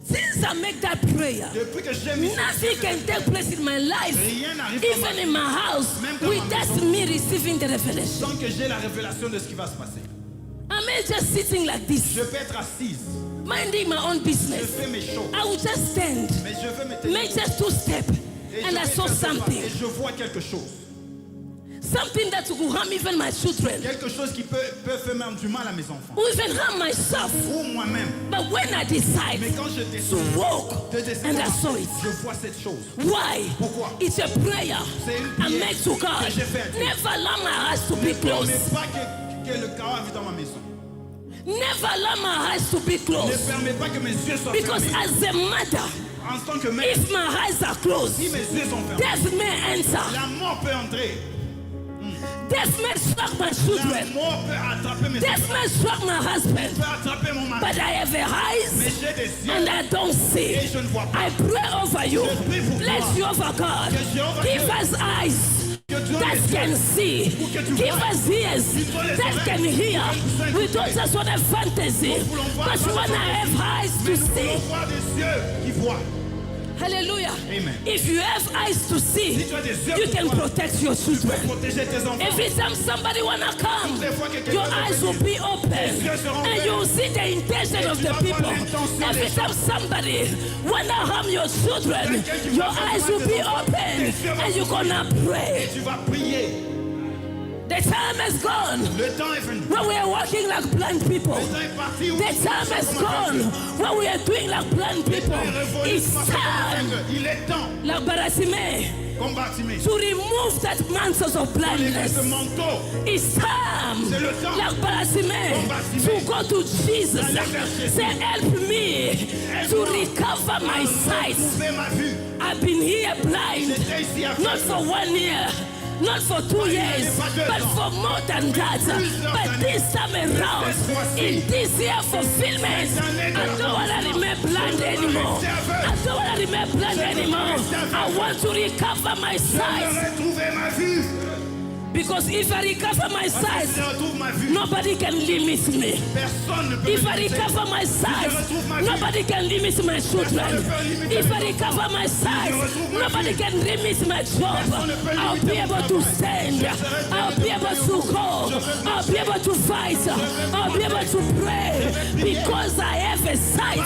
Since I make that prayer, Depuis que j'ai mis nothing can take place in my life, rien n'arrive dans ma even vie in my house, Même dans ma without maison. me receiving the revelation. sans que j'ai la révélation de ce qui va se passer. I may just sitting like this, Je peux être assise, minding my own je business. fais mes choses, I will just stand, mais je veux me tenir make just two steps, et and je I vais saw faire ce pas, something. et je vois quelque chose. Something that will harm even my children, Quelque chose qui peut faire même du mal à mes enfants. or even harm myself. Ou moi-même. But when I decide Mais quand je to décide walk, de décider, and I saw it. je vois cette chose. Why? Pourquoi? It's a prayer C'est une I prière make to God. que j'ai fait à Dieu. Never allow my eyes to Ne be closed. permets pas que le chaos arrive dans ma maison. Never allow my eyes to be Ne closed. permets pas que mes yeux soient Because fermés. as a mother, En tant que mère, if my eyes are closed, si mes yeux sont fermés, death may enter. la mort peut entrer. Death may strike my La children. mort peut attraper mes Death enfants. may strike my husband. Peut attraper mon mari. But I have eyes Mais j'ai des yeux and I don't see. et je ne vois pas. I pray over you. Je prie pour Bless toi. you over God. Que Jéhovah Give Dieu- us eyes Que tu as that les can yeux. see. Pour que tu Give vois. us ears dois les that oreilles. can hear. Nous We don't just want a fantasy, Nous voulons voir but we dans want to la have eyes Mais to nous see. voulons voir des yeux qui voient. Hallelujah. Amen. If you have eyes to see, Si tu as des yeux you pour can voir, protect your tu peux children. protéger tes enfants. Every time somebody wanna come, Toutes les fois que quelqu'un your va eyes will venir, be open, yeux seront and ouverts. you will see the intention Et of tu the vas voir people. l'intention Every des time somebody wanna harm your children, Quelqu'un qui your va faire eyes mal will tes be enfants, open, tes yeux vont and you're gonna pray. Tu vas prier. The time has gone Le temps est venu. when we are walking like blind people. Le temps est parti où The time has gone when we are doing like blind people. It's time, Il est temps, like Barasimeh, comme Bartimée, to remove that mantle of blindness. ce manteau. It's time, C'est le temps. like Barasimeh, to go to Jesus. Say, help me to recover my sight. Trouver ma vue. I've been here blind, J'étais ici à not for 1 year, not for 2 years, but for more than that. But this time around, in this year fulfillment, I don't want to remain blind anymore. I don't want to remain blind anymore. I want to recover my sight. Because if I recover my sight, nobody can limit me. If I recover my sight, nobody can limit my children. If I recover my sight, nobody can limit my job. I'll be able to stand. I'll be able to go. I'll be able to fight. I'll be able to pray. Because I have a sight.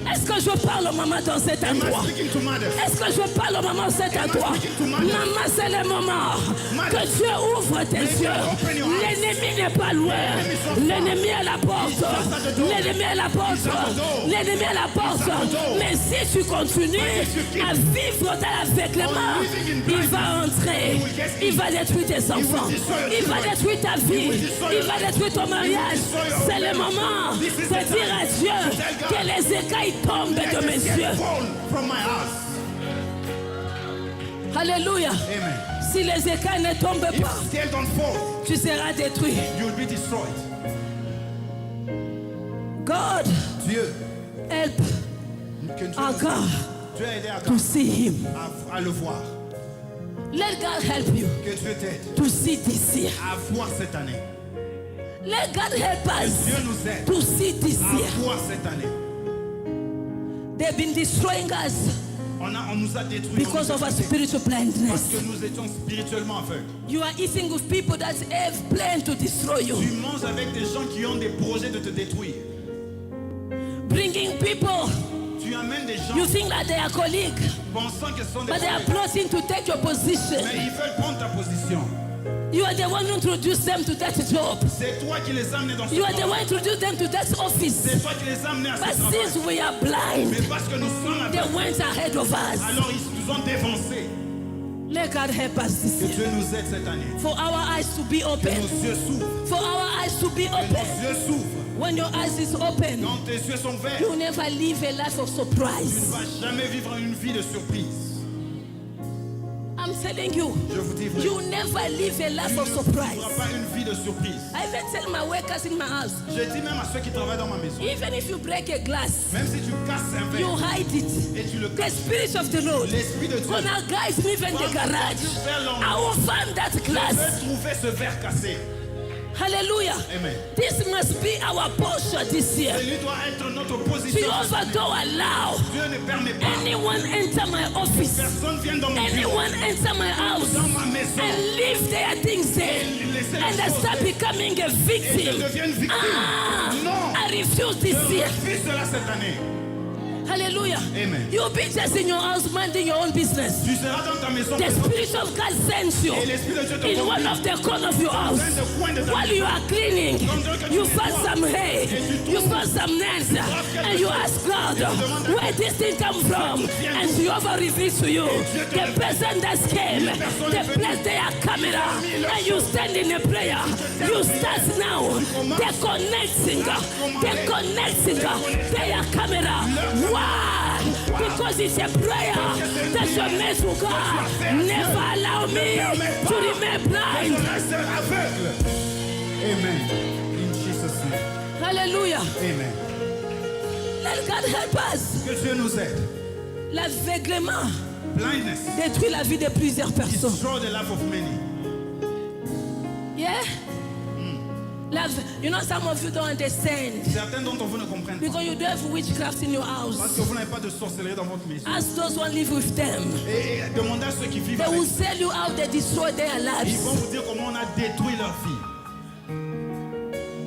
Est-ce que je parle aux mamans dans cet endroit? Est-ce que je parle aux mamans dans cet endroit? Maman, c'est le moment que Dieu ouvre tes yeux. L'ennemi n'est pas loin. L'ennemi est à la porte. L'ennemi est à la porte. L'ennemi est à la porte. Mais si tu continues à vivre dans l'aveuglement, il va entrer. Il va détruire tes enfants. Il va détruire ta vie. Il va détruire ton mariage. C'est le moment de dire à Dieu que les écailles tombent de mes yeux. Alléluia. Amen. Si les écailles ne tombent pas, If scale don't fall, tu seras détruit. you will be destroyed. God, Dieu, help que Dieu, Agar Dieu a aidé to Agar see him. à le voir. Let God help you Que Dieu t'aide to see this year. à voir cette année. Let God help us Dieu nous aide to see this year. à voir cette année. They've been destroying us On nous a détruits because of our spiritual parce blindness. que nous étions spirituellement aveugles. You are eating with people that have planned to destroy Tu you. manges avec des gens qui ont des projets de te détruire. Bringing people, Tu amènes des gens you think that they are colleagues, pensant que ce sont des but they are collègues, plotting to take your position. mais ils veulent prendre ta position. You are the one who introduced them to that job. C'est toi qui les as amenés dans ce You are the travail. one who introduced them to that office. C'est toi qui les as amenés à But ce travail. since we are blind, Mais parce que nous sommes they aveugles, went ahead of us. alors ils nous ont dévancés. Let God help us this Que year. Dieu nous aide cette année. For our eyes to be Que open. nos yeux s'ouvrent. For our eyes to be Que open. nos yeux s'ouvrent. When your eyes is open, Quand tes yeux sont verts, you never live a life of tu ne surprise. vas jamais vivre une vie de surprise. I'm telling you, Je vous dis vrai. you never live a Tu life ne of surprise. vivras pas une vie de surprise. I even tell my workers in my house, Je dis même à ceux qui travaillent dans ma maison, even if you break a glass, même si tu casses un you verre hide it. et tu le The casses, spirit of the Lord. l'Esprit de Dieu When our guys live in the garage, I will find that glass. veut trouver ce verre cassé. Hallelujah. Amen. This must be our portion this year. Celui doit être notre position. Jehovah, don't allow Dieu ne permet pas. anyone enter my office, Personne vient dans mon bureau, anyone enter my house, dans ma maison, and leave their things there, and they start becoming a et je victim. devienne victime. Ah, Non, I refuse je this year. refuse cela cette année. Hallelujah. Amen. You'll be just in your house minding your own business. Tu seras dans ta maison The Spirit of God sends you et l'Esprit de Dieu te in one conduit of the corners of your house. dans le coin de ta While maison. you are cleaning, you find some hay, you find some nails, and you ask God, where this thing come from? And Jehovah reveals to you the person that came, the place their camera, and you stand in a prayer. You start now, the connecting their camera. Why? Because it's a prayer that you make to God. Never allow me to remain blind. Je reste aveugle. Amen. In Jesus' name. Hallelujah. Amen. Let God help us. Que Dieu nous aide. L'aveuglement Blindness détruit la vie de plusieurs personnes. destroy the life of many. Yeah? You know, some of you don't understand Certains d'entre vous ne comprennent pas. because you don't have witchcraft in your Parce house. que vous n'avez pas de sorcellerie dans votre maison. Ask those who live with them. Et demandez à ceux qui vivent They avec. will tell you how they destroy their Ils lives. vont vous dire comment on a détruit leur vie.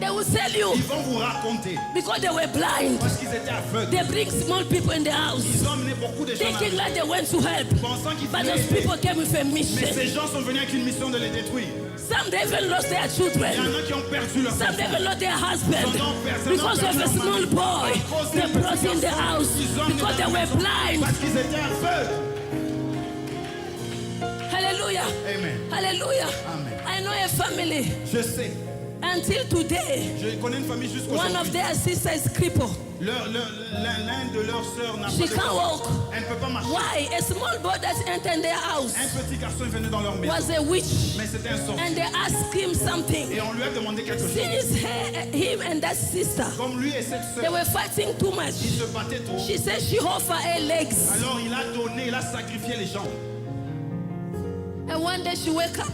They will tell you Ils vont vous raconter. because they were blind. Parce qu'ils étaient aveugles. They bring small people in the house Ils ont amené beaucoup de gens à thinking like they went to help. pensant qu'ils But voulaient those aider. people came with a Mais mission. ces gens sont venus avec une mission de les détruire. Some they even lost their Il y en children. a qui ont perdu leur Some they enfant. even lost their husband because of a small boy they brought in the house because they were blind. Parce qu'ils étaient aveugles. Hallelujah. Amen. Hallelujah. Amen. I know a family Je sais. and until today, Je connais une famille one jusqu'aujourd'hui. of their sisters is crippled. L'un de leurs sœurs n'a She pas de can't corps. walk. Elle ne peut pas marcher. Why? A small boy that entered their house Un petit garçon est venu dans leur maison. was a witch. Mais c'était un sorcier. And they asked him something. Et on lui a demandé quelque chose. Since him and that sister, Comme lui et cette they sœur, were fighting too much. ils se battaient trop. She said she offered her legs. Alors il a donné, il a sacrifié les jambes. And one day she woke up.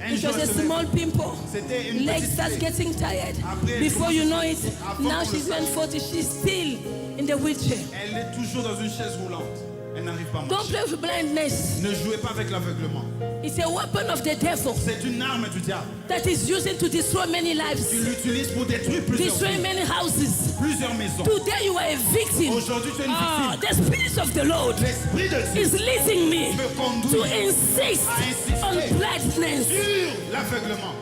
Un It jour, was a elle se small pimple. C'était une Legs petite starts plaie. getting tired. Après, elle Before you know it, Avant now qu'on le she's sache. 40. She's still in the wheelchair. Elle est toujours dans une chaise roulante. Elle n'arrive pas à Don't marcher. play with blindness. Ne jouez pas avec l'aveuglement. It's a weapon of the devil C'est une arme du diable. that is using to destroy many Tu lives, l'utilises pour détruire plusieurs destroy vies, many houses. plusieurs maisons. Today you are a victim. Aujourd'hui, tu es une Ah, victime. the spirit of the Lord L'Esprit de Dieu is leading me me to conduit insist à insister on blindness. sur l'aveuglement.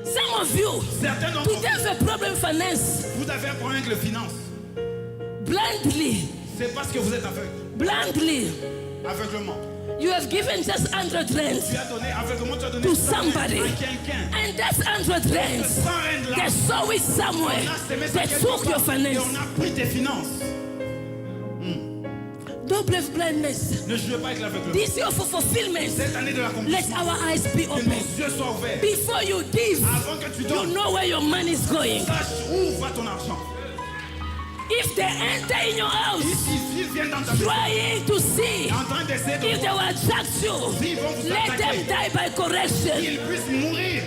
Some of you, Certains d'entre today have a problem finance. vous avez un problème avec les finances. Blindly, C'est parce que vous êtes aveugle. blindly, Aveuglement. you have given just 100 rands Tu as donné aveuglement, tu as donné to 100 somebody. à quelqu'un. And that's 100 Ce rands. 100 rand là, They saw it somewhere. on a semé ça They quelque took your part et finance. on a pris tes finances. Don't play with blindness. Ne jouez pas avec l'aveuglement. This year for fulfillment, Cette année de l'accomplissement, let our eyes be que open. nos yeux soient ouverts. Before you give, Avant que tu you donnes, know where your money is going. sache où va ton argent. If they enter in your house, S'ils viennent dans ta maison, trying to see en train d'essayer de if they will attract you, S'ils vont vous let them attaquer, die by correction. qu'ils puissent mourir.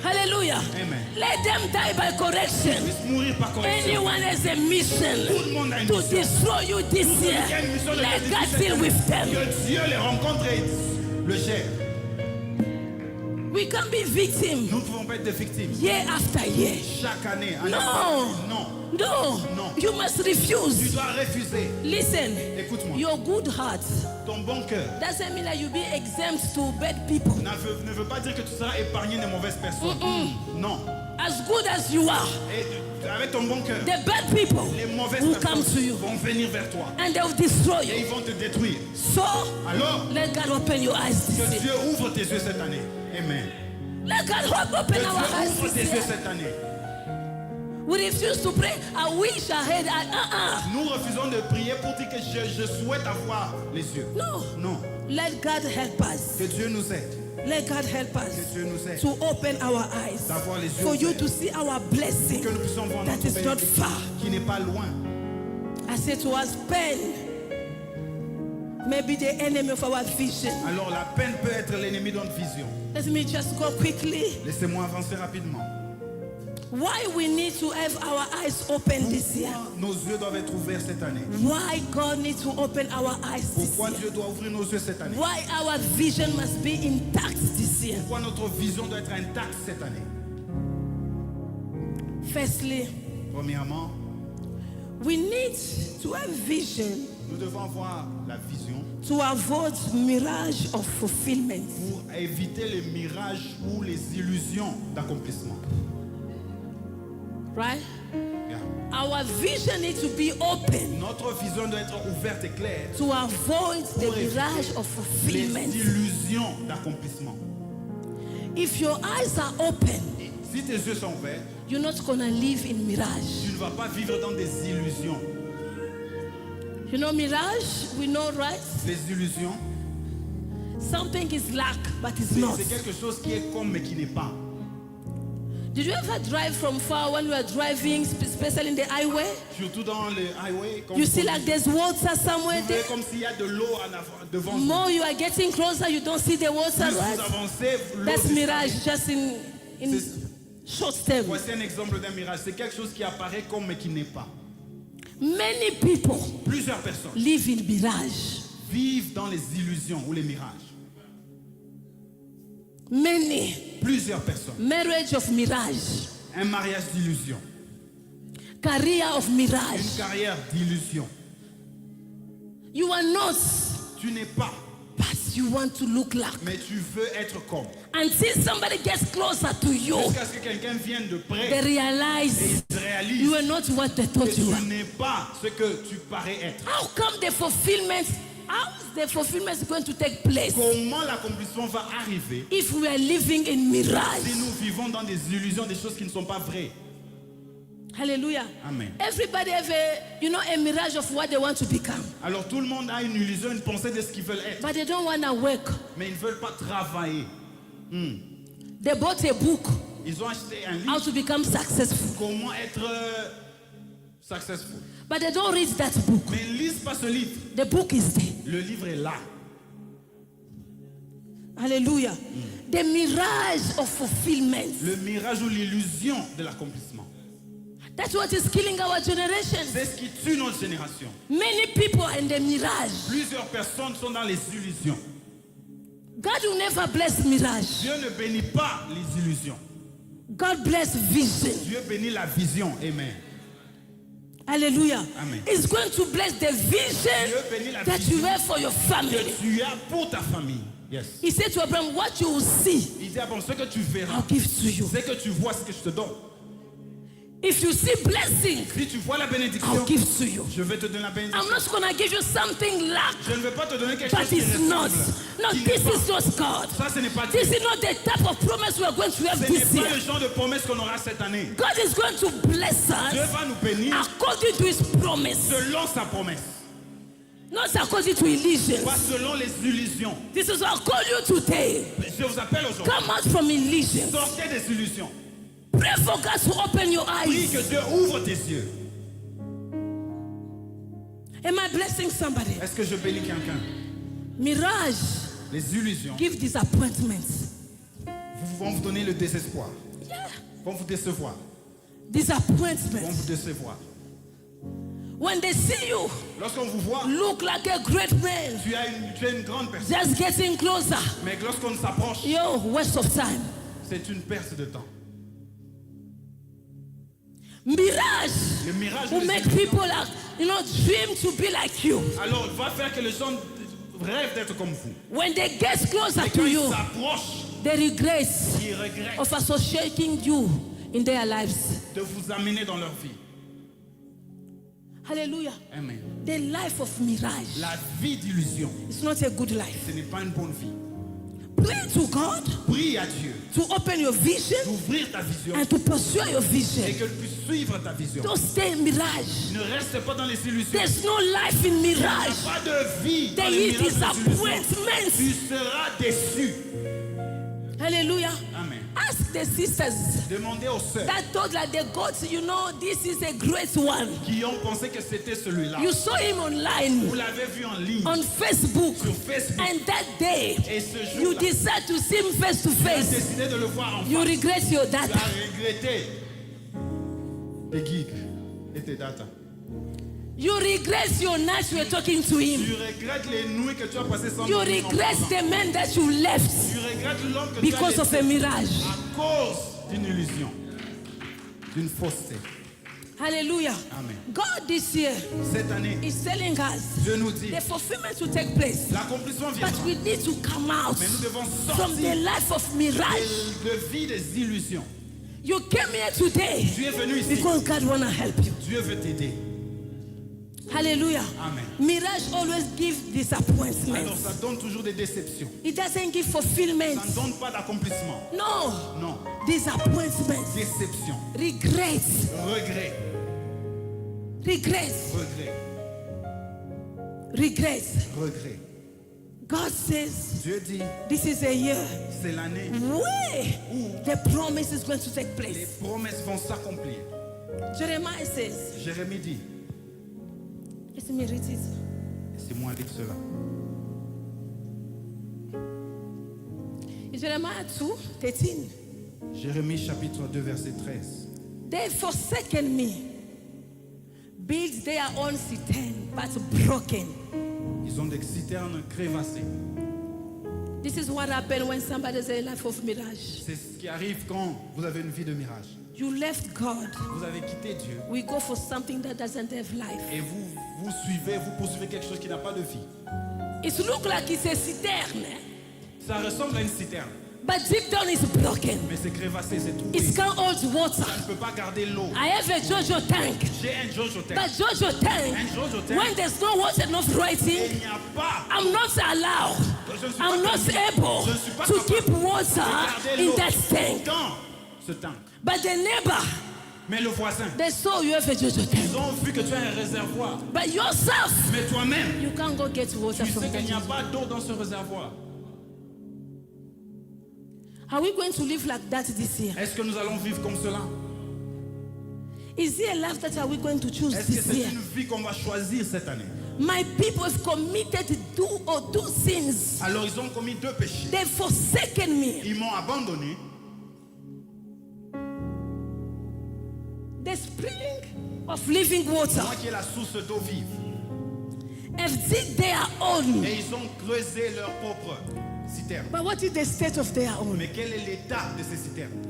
Hallelujah. Amen. Let them die by correction. Qu'ils puissent mourir par correction. Anyone has a mission Tout le monde a une to mission. destroy you this year, Il y a une mission de let détruire God cette deal année. with them. Que Dieu les rencontre et le gère. We can be victims Nous ne pouvons pas être des victimes. year after year. Chaque année. année No. après année. Non. No, No. you must Tu refuse. dois refuser. Listen, Écoute-moi. your good heart Ton bon cœur doesn't mean that you be exempt to bad people. ne veut pas dire que tu seras épargné des mauvaises personnes. Non. As good as you are, Et avec ton bon cœur, the bad people les mauvaises will come to personnes you vont venir vers toi. and they will destroy Et you. ils vont te détruire. So, Alors, let God open your eyes que this year. Dieu ouvre tes yeux cette année. Amen. Let God Que open Dieu our eyes ouvre this tes yeux year. cette année. We refuse to pray. I wish I had. Nous refusons de prier pour dire que je souhaite avoir les yeux. No. Non. Let God help us. Que Dieu nous aide. Let God help Que us Dieu nous aide. to open our eyes D'avoir les yeux for you ouverts. to see our blessing Que nous puissions voir that notre is not bénédiction far. qui n'est pas loin. I say to us, pen may be the enemy of our vision. Alors la peine peut être l'ennemi de notre vision. Let me just go quickly. Laissez-moi avancer rapidement. Why we need to have our eyes open this year? Pourquoi nos yeux doivent être ouverts cette année? Why God needs to open our eyes this Pourquoi year? Dieu doit ouvrir nos yeux cette année? Why our vision must be intact this year? Pourquoi notre vision doit être intacte cette année? Firstly, Premièrement, we need to have vision nous devons avoir la vision to avoid mirage of fulfillment. pour éviter les mirages ou les illusions d'accomplissement. Right? Yeah. Our vision needs to be open Notre vision doit être ouverte et claire. to avoid the Pour éviter mirage of les fulfillment. illusions d'accomplissement. If your eyes are open, Et si tes yeux sont ouverts, you're not gonna live in mirage. tu ne vas pas vivre dans des illusions. You know mirage? We know, right? Les illusions, Something is lack, but it's not. c'est quelque chose qui est comme mais qui n'est pas. Did you ever drive from far when you are driving, especially in the highway? Surtout dans le highway, comme You see like there's water somewhere vous there. voyez comme s'il y a de l'eau en avant, devant vous. More you are getting closer, you don't see the water, Plus right? vous avancez, l'eau That's disparaît. mirage, just in C'est- short term. Voici un exemple d'un mirage. C'est quelque chose qui apparaît comme mais qui n'est pas. Many people Plusieurs personnes live in mirage. vivent dans les illusions ou les mirages. Many. Plusieurs personnes. Marriage of mirage. Un mariage d'illusion. Career of Une mirage. carrière d'illusion. You are not, Tu n'es pas, but you want to look like. mais tu veux être comme. Until somebody gets closer to you, Jusqu'à ce que quelqu'un vienne de they près et realize il réalise you are not what they que thought you tu were. n'es pas ce que tu parais être. How come the fulfillment how is the fulfillment going to take place Comment l'accomplissement va arriver if we are living in mirage? si nous vivons dans des illusions, des choses qui ne sont pas vraies? Hallelujah. Amen. Everybody have a mirage of what they want to become, Alors tout le monde a une illusion, une pensée de ce qu'ils veulent être, but they don't want to work. mais ils ne veulent pas travailler. They bought a book, Ils ont acheté un how livre, to become successful, comment être successful. but they don't read that book. Mais ils ne lisent pas ce livre. The book is there. Le livre est là. Hallelujah. The mirage of fulfillment. Le mirage ou l'illusion de l'accomplissement. That's what is killing our generation. C'est ce qui tue notre génération. Many people are in the mirage. Plusieurs personnes sont dans les illusions. God will never bless mirage. Dieu ne bénit pas les illusions. God bless vision. Dieu bénit la vision. Amen. Hallelujah. Amen. It's going to bless the vision Dieu bénit la that you vision have for your family. que tu as pour ta famille. Yes. He said to Abraham, what you will see, Il dit, ah bon, ce que tu verras, I'll give to you. c'est que tu vois ce que je te donne. If you see blessing, Si tu vois la bénédiction, I'll give to you. je vais te donner la bénédiction. I'm not going to give you something lack, Je ne vais pas te donner quelque but chose qui it's not. ressemble. No, Qui n'est this pas. is not God. Ça, ce n'est pas Dieu. This is not the type of promise we are going to have Ce this n'est pas year. le genre de promesse qu'on aura cette année. God is going to bless Dieu us va nous bénir according to his promise, selon sa promesse, not according to illusions. pas selon les illusions. This is what I call you today. Je vous appelle aujourd'hui. Come out from illusions. Sortez des illusions. Pray for God to open your Prie eyes. que Dieu ouvre tes yeux. Am I blessing somebody? Est-ce que je bénis quelqu'un? Mirage Les illusions give disappointments. vont vous donner le désespoir, Yeah. vont vous décevoir, vont Disappointment. vous décevoir. When they see you Lorsqu'on vous voit, look like a great man, tu es une grande personne. just getting closer, Mais lorsqu'on s'approche, yo, waste of time. c'est une perte de temps. Mirage Le mirage will les make illusions, people like, dream to be like you. alors va faire que les gens rêvent d'être comme vous. When they get closer Et to quand ils you, s'approchent, they regret ils regrettent of associating you in their lives. de vous amener dans leur vie. Hallelujah. Amen. The life of mirage La vie d'illusion, is not a good life. ce n'est pas une bonne vie. Pray to God Prie à Dieu to open your vision d'ouvrir ta vision and to pursue your et vision. qu'elle puisse suivre ta vision. Don't stay in mirage. Ne reste pas dans les illusions. There's no life in Il n'y a mirage. pas de vie dans There les is mirages des illusions. disappointment. Tu seras déçu. Hallelujah. Amen. Ask the sisters Demandez aux sœurs that thought that they got, this is a great one. qui ont pensé que c'était celui-là. You saw him Vous online, l'avez vu en ligne, on Facebook, sur Facebook. and that day Et ce you jour-là, decide to see him face to tu as face. décidé de le voir en You face. regret your Tu as data. regretté tes gigs et tes data. You regret your nights you were talking to him. Tu regrettes les nuits que tu as passées sans You dormir en regret pensant. the man that you left Tu regrettes l'homme que because tu as of laissé a mirage. à cause d'une illusion, d'une fausseté. Hallelujah. Amen. God this year Cette année, is telling us Dieu nous dit, the fulfillment will take place. l'accomplissement viendra, But we need to come out mais nous devons from the sortir life of mirage. de vie des illusions. You came here today Tu es venu ici, because God want to help you. Dieu veut t'aider. Hallelujah. Amen. Mirage always gives Alors disappointments. ça donne toujours des déceptions. It doesn't give fulfillment. Ça ne donne pas d'accomplissement. No. Non, Disappointments. déception, Regrets. regret, Regrets. regret, Regrets. regret. God says Dieu dit, this is a year c'est l'année where the promise is going to take les place. promesses vont s'accomplir. Jeremiah says, Jérémie dit, let me read it. c'est moi avec cela. Jeremiah 2:13. Jérémie chapitre 2 verset 13. They forsaken me, built their own citern, but broken. Ils ont des citernes crévassées. This is what happened when somebody is in a life of mirage. C'est ce qui arrive quand vous avez une vie de mirage. You left God. Vous avez quitté Dieu We go for something that doesn't have life. et vous suivez, vous poursuivez quelque chose qui n'a pas de vie. It looks like it's a citern, Ça ressemble à une citerne. But deep down it's broken. Mais c'est crévassé, c'est troué. It can't hold water. Ça ne peut pas garder l'eau. I have a Jojo tank. J'ai un Jojo tank. But Jojo tank, Un Jojo tank. when there's no water enough Et writing, il n'y a pas. I'm not allowed. Je ne suis I'm pas not permis. able Je ne suis pas to capable keep water de garder in l'eau that tank. dans ce tank. But the neighbor, Mais le voisin, they saw you have a Jojo tank. ils ont vu que tu as un réservoir. But yourself, Mais toi-même, you can't go get water tu from sais qu'il that. n'y a pas d'eau dans ce réservoir. Are we going to live like that this year? Est-ce que nous allons vivre comme cela? Is there a life that are we going to choose Est-ce que this c'est year? une vie qu'on va choisir cette année? My people have committed two sins. Alors ils ont commis 2 péchés. They've forsaken me. Ils m'ont abandonné. The spring of living water Moi qui est la source d'eau vive. have dig their own. Et ils ont creusé leur propre citerne. But what is the state of their own? Mais quel est l'état de ces citernes?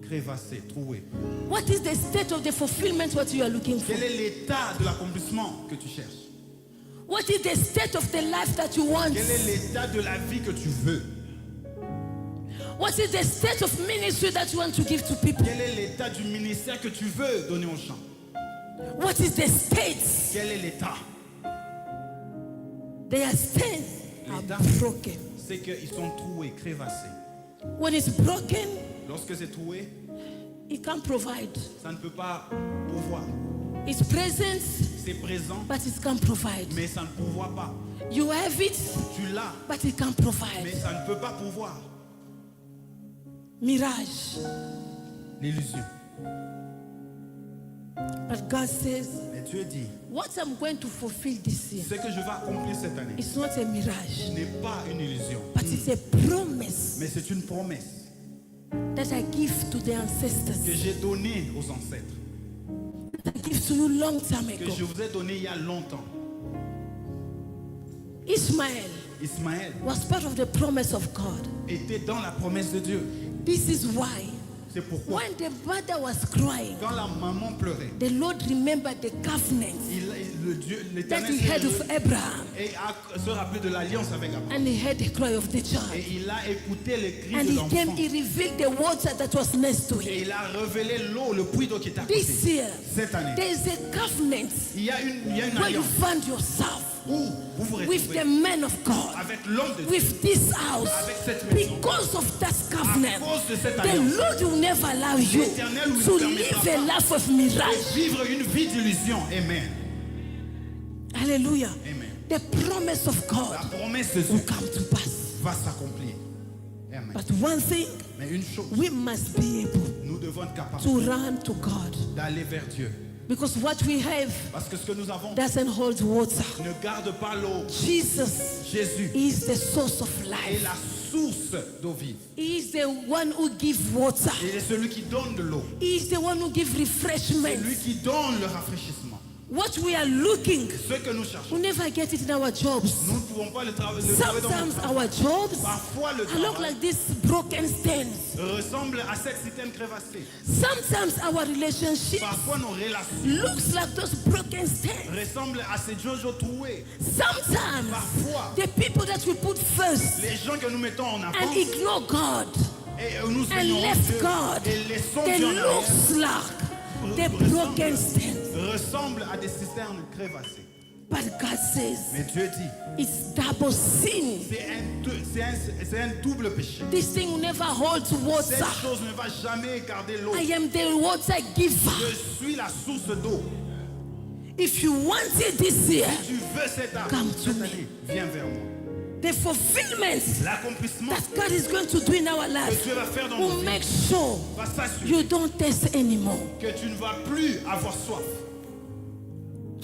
Crévassées, trouées. What is the state of the fulfillment what you are looking for? Quel est l'état de l'accomplissement que tu cherches? What is the state of the life that you want? Quel est l'état de la vie que tu veux? What is the state of ministry that you want to give to people? Quel est l'état du ministère que tu veux donner aux gens? What is the state? Quel est l'état? Their state are L'état, broken. c'est qu'ils sont troués, crévassés. When it's broken, Lorsque c'est troué, it can't provide. ça ne peut pas pouvoir. It's present, C'est présent, but it can't provide. mais ça ne pouvoir pas. You have it, Tu l'as, but it can't mais provide. ça ne peut pas pouvoir. Mirage. L'illusion. But God says, Mais Dieu dit, what I'm going to fulfill this year, ce que je vais accomplir cette année it's not a mirage, n'est pas une illusion, but it's a promise mais c'est une promesse that I give to the que ancestors. j'ai donnée aux ancêtres, I give to you long time que ago. je vous ai donnée il y a longtemps. Ishmael Ismaël was part of the promise of God. était dans la promesse de Dieu. This is why C'est pourquoi, when the mother was crying, quand la maman pleurait, the Lord remembered the covenant le Dieu, that l'Éternel he had with Abraham, et a se rappelé de l'alliance avec Abraham. and he heard the cry of the Et child. il a écouté les cris And de he came, l'enfant. he revealed the water that was next to Et him. il a révélé l'eau, le puits d'eau qui est à côté. This year, Cette année, there is a covenant il y a une where you alliance find yourself où vous vous with retrouvez the man of God, avec l'homme de Dieu. with this house. Avec cette maison. Because of that À covenant, cause de cette the alliance, Lord will never allow you l'Éternel ne to vous permettra live a pas life of et mirage. vivre une vie d'illusion. Amen. Hallelujah. Amen. The promise of La God promesse de will Dieu come to pass. va s'accomplir. Amen. But one thing, Mais une chose, we must be able nous devons être capables to run to God. d'aller vers Dieu. Because what we have Parce que ce que nous avons doesn't hold water. ne garde pas l'eau. Jesus Jésus is the source of est life. la source d'eau vive. He is the one who gives water. Il est celui qui donne de l'eau. He is the one who gives C'est lui refreshment. qui donne le rafraîchissement. What we are looking, Ce que nous cherchons, we never get it in our jobs. nous ne pouvons pas le trouver dans Sometimes notre travail. our jobs Parfois, le look travail like these broken stands. ressemble à cette citerne crévassée. Sometimes our relationships Parfois, nos relations looks like those broken stands. ressemblent à ces Jojo troués. Sometimes Parfois, the people that we put first les gens que nous mettons en and avance ignore God et nous and ignorons left Dieu God, et laissons they Dieu en arrière looks like the broken stands. ressemblent à des cisternes crévassées. But God says Mais Dieu dit, it's double sin. c'est un double péché. This thing will never hold water. Cette chose ne va jamais garder l'eau. I am the water giver. Je suis la source d'eau. If you want it this year, Tu veux cette âme, Come to cette me. année, viens vers moi. the fulfillment L'accomplissement that God is going to do in our que life Dieu va faire dans will nos vies make sure va s'assurer you don't taste anymore. que tu ne vas plus avoir soif.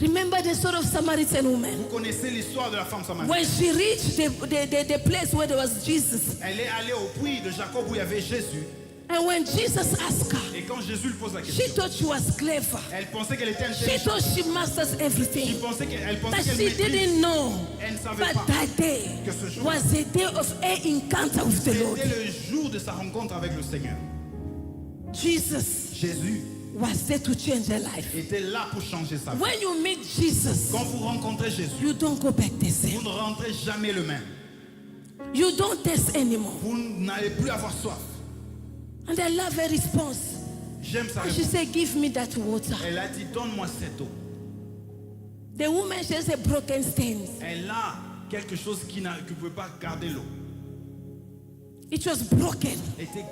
Remember the story of Samaritan woman. Vous connaissez l'histoire de la femme samaritaine. When she reached the place where there was Jesus, Elle est allée au puits de Jacob où il y avait Jésus. and when Jesus asked her, Et quand Jésus lui pose la she question, thought she was clever. elle pensait qu'elle était She intelligente. thought she masters everything. Elle pensait But qu'elle she maîtrise. didn't know Elle ne savait that pas that day que ce jour was the day of her encounter with the Lord. c'était le jour de sa rencontre avec le Seigneur. Jesus Jésus was there to change her life. était là pour changer sa vie. When you meet Jesus, Quand vous rencontrez Jésus, you don't go back the vous same. ne rentrez jamais le même. You don't thirst anymore. Vous n'allez plus avoir soif. And I love her response. J'aime sa And she réponse. said, give me that water. Elle a dit, donne-moi cette eau. The woman, she has a broken stand. Elle a quelque chose qui ne peut pas garder l'eau. It was broken. Elle était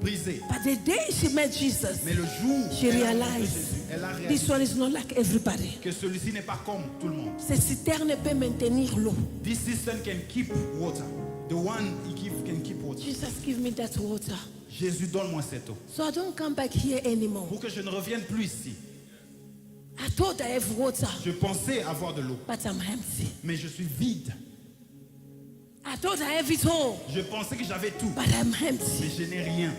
brisée. But the day she met Jesus, Mais le jour she où elle a rencontré realized Jésus, elle a this réalisé one is not like everybody. que celui-ci n'est pas comme tout le monde. Cette citerne peut maintenir l'eau. This cistern can keep water. The one he can keep water. Jesus, give me that water. Jésus, donne-moi cette eau. So I don't come back here anymore. Pour que je ne revienne plus ici. I thought I have water, Je pensais avoir de l'eau, but I'm empty. mais je suis vide. I thought I have it all, Je pensais que j'avais tout, but I'm mais empty. je n'ai rien.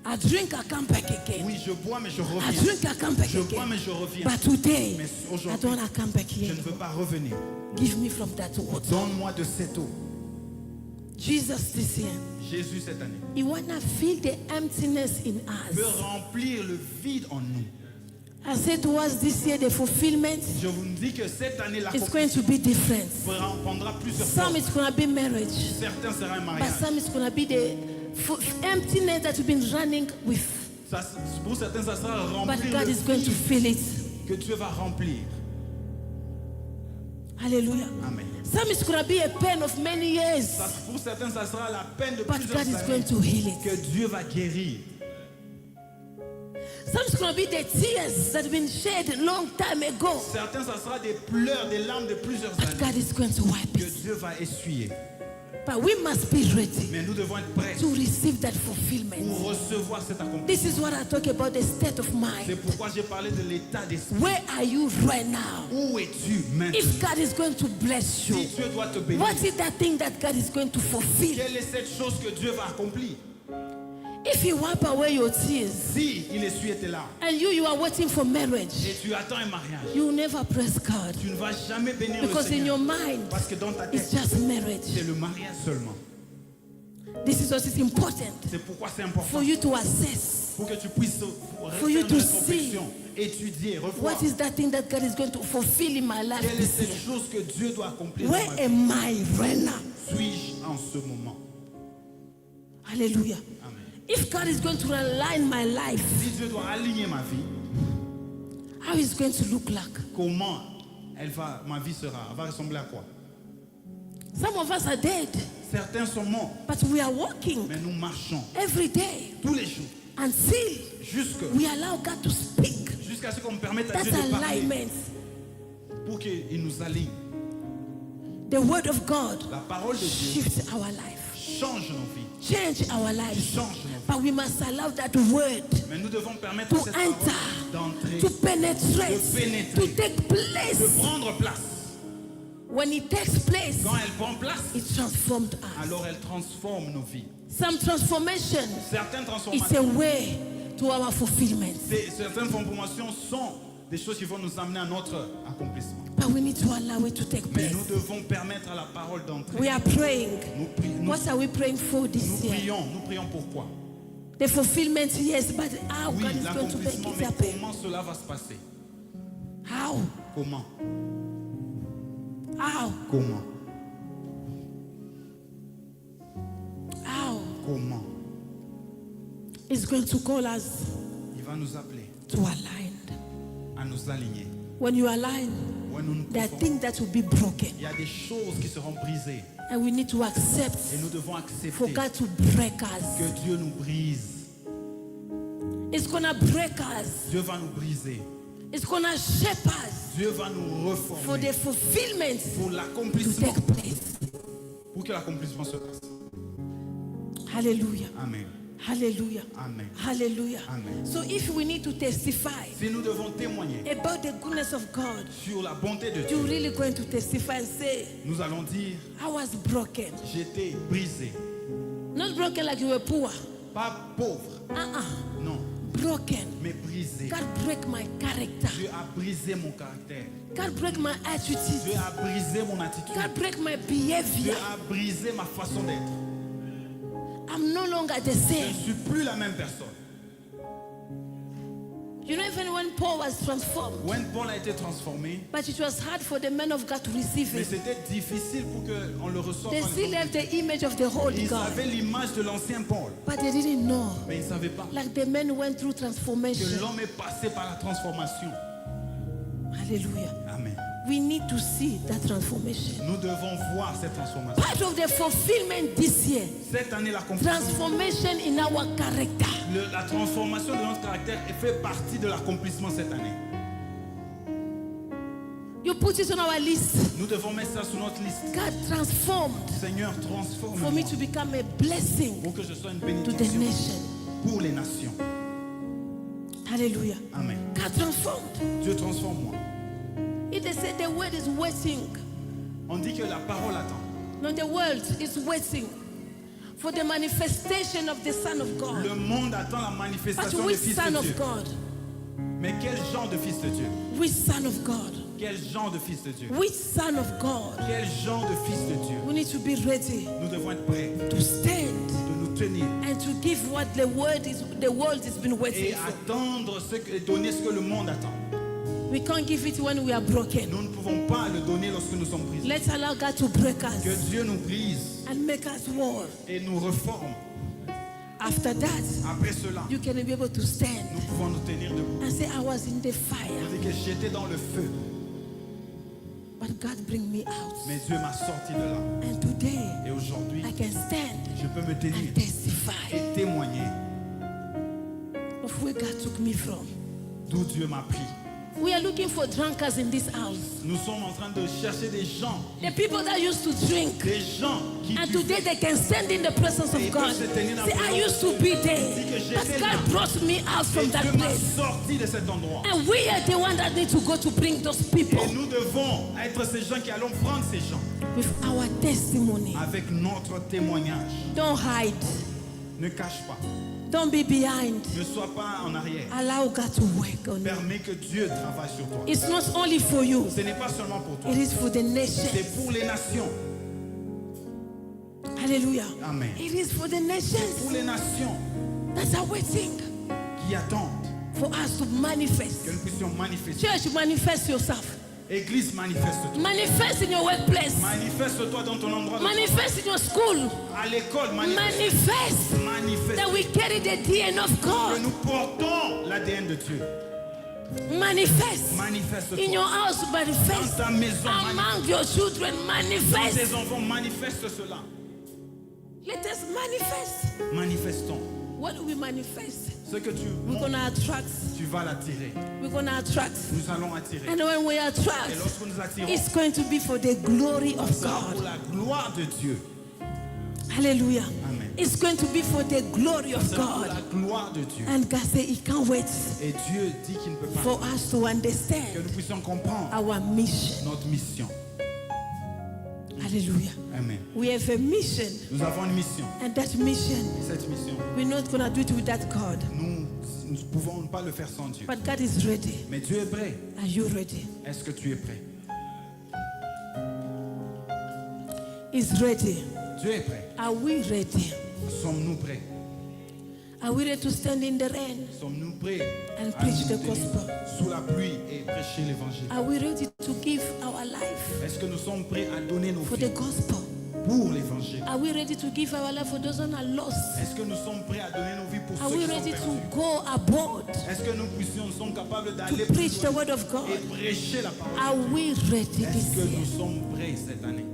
I drink, I come back again. Oui, je bois, mais je I reviens. drink, I come back Je bois, again. mais je reviens. But today, Mais I aujourd'hui, don't want to come back je here. ne veux pas revenir. Give me from that water. Donne-moi de cette eau. Jesus this year, Jésus, cette année, He want to fill the emptiness in peut us. remplir le vide en nous. I said to us this year, the fulfillment Je vous dis que cette année, la is going to be different. prendra plusieurs Some formes. it's going to be marriage, Certains sera un but mariage. some it's going to be the emptiness that you've been running with. Ça, pour certains, ça sera But remplir God le is going to vide fill it. que Dieu va remplir. Hallelujah. Amen. Some it's going to be a pain of many years, Ça, pour certains, ça sera la peine de but plusieurs God is going années to heal it. que Dieu va guérir. Some it's going to be the tears that have been shed a long time ago, Certains, ça sera des pleurs, des larmes de plusieurs but années God is going to wipe que it. Dieu va essuyer. But we must be ready Mais nous devons être prêts to receive that pour fulfillment. recevoir cet accomplissement. This is what I talk about, the state of C'est mind. pourquoi j'ai parlé de l'état d'esprit. Where are you right now? Où es-tu maintenant? If God is going to bless you, Si Dieu doit te bénir, what is that thing that God is going to fulfill? quelle est cette chose que Dieu va accomplir? If He wipe away your tears Si il essuie tes larmes and you are waiting for marriage, et tu attends un mariage, you will never praise God tu ne vas jamais bénir le because in your Seigneur. mind Parce que dans ta it's tête, just marriage. c'est le mariage seulement. This is what is important C'est pourquoi c'est important for you to assess. pour que tu puisses For you faire to une see introspection, étudier, revoir. What is that thing that God is going to fulfill in my life Quelle est this cette year? chose que Dieu doit accomplir dans Where ma vie? am I right now? Suis-je en ce moment? Hallelujah. Amen. If God is going to align my life, Si Dieu doit aligner ma vie, how is it going to look like? comment ma vie sera? Elle va ressembler à quoi? Some of us are dead, Certains sont morts, but we are walking mais nous marchons every day tous les jours until we allow God to speak. jusqu'à ce qu'on me permette à That's Dieu de parler alignment. pour qu'il nous aligne. The word of God La parole de Dieu shifts our life, change nos vies, change our lives. change nos vies. But we must allow that word Mais nous devons permettre to à cette parole enter, d'entrer, to penetrate, de pénétrer, to take de place. prendre place. When it takes place, Quand elle prend place, it transformed us. alors elle transforme nos vies. Some transformation Certaines is a transformations, way to our fulfillment. certaines transformations sont des choses qui vont nous amener à notre accomplissement. But we need to allow it to take Mais place. nous devons permettre à la parole d'entrer. We are praying. Nous What are we praying for this year? prions pourquoi? The fulfillment, yes, but how Oui, God is going to make l'accomplissement, it mais happen? comment cela va se passer? How? Comment? How? Comment? How? Comment? It's going to call us Il va nous appeler to align. à nous aligner. When you align, Ouais, nous nous there are conformons. things that will be broken. Il y a des choses qui seront brisées And we need to accept et nous devons for accepter God to break us. que Dieu nous brise. It's going to break us. Dieu va nous briser. It's going to shape us Dieu va nous for reformer the fulfillment pour to l'accomplissement, take place. pour que l'accomplissement se passe. Hallelujah. Amen. Hallelujah. Amen. Hallelujah. Amen. So if we need to testify Si nous devons témoigner about the goodness of God, sur la bonté de you're Dieu, really going to testify and say, nous allons dire, I was broken. j'étais brisé. Not broken like you were poor. Pas pauvre, non, Broken. mais brisé. God break my character. Dieu a brisé mon caractère. God break my Dieu attitude. a brisé mon attitude. God break my Dieu behavior. a brisé ma façon d'être. I'm no longer the Je same. ne suis plus la même personne. You know, even when Paul was transformed, When Paul a été transformé, but it was hard for the men of God to receive mais it. c'était difficile pour qu'on le reçoive. They par les still hommes. have the image of the Holy Ils God, avaient l'image de l'ancien Paul, but they didn't know. mais ils ne savaient pas Like the men went through que transformation. l'homme est passé par la transformation. Hallelujah. Amen. We need to see that transformation. Nous devons voir cette transformation. Part of the fulfillment this year, Cette année, la transformation in our character. la transformation de notre caractère fait partie de l'accomplissement cette année. You put it on our list. Nous devons mettre ça sur notre liste. God transformed Seigneur, for transforme-moi me to become a blessing pour que je sois une to the bénédiction nation. pour les nations. Hallelujah. Amen. God transformed. Dieu, transforme-moi. If they said the word is waiting, On dit que la parole attend. no, the world is waiting for the manifestation of the Son of God. Le monde attend la But manifestation which des fils Son de of Dieu. God? Mais quel genre de fils de Dieu? Which Son of God? Quel genre de fils de Dieu? Which Son of God? Quel genre de fils de Dieu? We need to be ready Nous devons être prêts to stand de nous tenir and to give what the world has been waiting et for. attendre et donner ce que le monde attend. We can't give it when we are broken. Nous ne pouvons pas le donner lorsque nous sommes brisés. Let's allow God to break Que us Dieu nous brise and make us whole. et nous reforme. After that, Après cela, you can be able to stand nous pouvons nous tenir debout. and say, I was in the fire, On dit que j'étais dans le feu, but God bring me out. mais Dieu m'a sorti de là. And today, Et aujourd'hui, I can stand je peux me tenir and testify et témoigner of where God took me from. d'où Dieu m'a pris. We are looking for drunkards in this house. Nous sommes en train de chercher des gens The people that used to drink. qui And today they can stand in the presence of God. Say, I used to be there, but God brought me out et from that Dieu m'a place. sorti de cet endroit. And we are the one that need to go to bring those people Et nous devons être ces gens qui allons prendre ces gens with our testimony. avec notre témoignage. Don't hide. Ne cache pas, Don't be behind. ne sois pas en arrière. Allow God to work on you. Permets que Dieu travaille sur toi. It's not only for you, Ce n'est pas seulement pour toi, it is for the nation. c'est pour les nations. Hallelujah. Amen. It is for the Pour nations les nations that are waiting qui attendent for us to que manifest. nous puissions manifester. Church, manifest yourself. Église, manifeste-toi. Manifest in your workplace. Manifeste-toi dans ton endroit de travail. Manifest in your school. À l'école, manifeste. Manifest Manifeste. that we carry the DNA of Que God. nous portons l'ADN de Dieu. Manifest in Manifeste-toi. your house. Dans Manifest ta maison, among your children. dans Manifest. tes enfants, manifeste cela. Let us manifest. Manifestons. What do we manifest? Ce que tu We're montres, gonna attract. tu vas l'attirer. We're gonna attract. Nous allons attirer. And when we Et attract, lorsque nous attirons, it's going to be for the glory of ça pour God. la gloire de Dieu. Hallelujah. Amen. It's going to be for the glory of C'est pour God. la gloire de Dieu. And God said He can't wait Et Dieu dit qu'il ne peut pas for us to que understand nous puissions comprendre our mission. notre mission. Hallelujah. Amen. We have a mission, Nous avons une mission. and that mission, Et cette mission, we're not going to do it without God. nous ne pouvons pas le faire sans Dieu. But God is ready. Mais Dieu est prêt. Are you ready? Est-ce que tu es prêt? He's ready. Dieu est prêt. Are we ready? Sommes-nous prêts? Are we ready to stand in the rain? Sommes-nous prêts And à preach nous the tenir gospel. sous la pluie et prêcher l'évangile? Are we ready to give our life Est-ce que nous sommes prêts à donner nos for vies the gospel? pour l'évangile? Are we ready to give our life for those who are lost? Est-ce que nous sommes prêts à donner nos vies pour Are ceux we qui sont ready perdus? to go abroad Est-ce que nous sommes capables d'aller to plus preach the loin word of et God? prêcher la parole? Are we ready Est-ce this que year? nous sommes prêts cette année?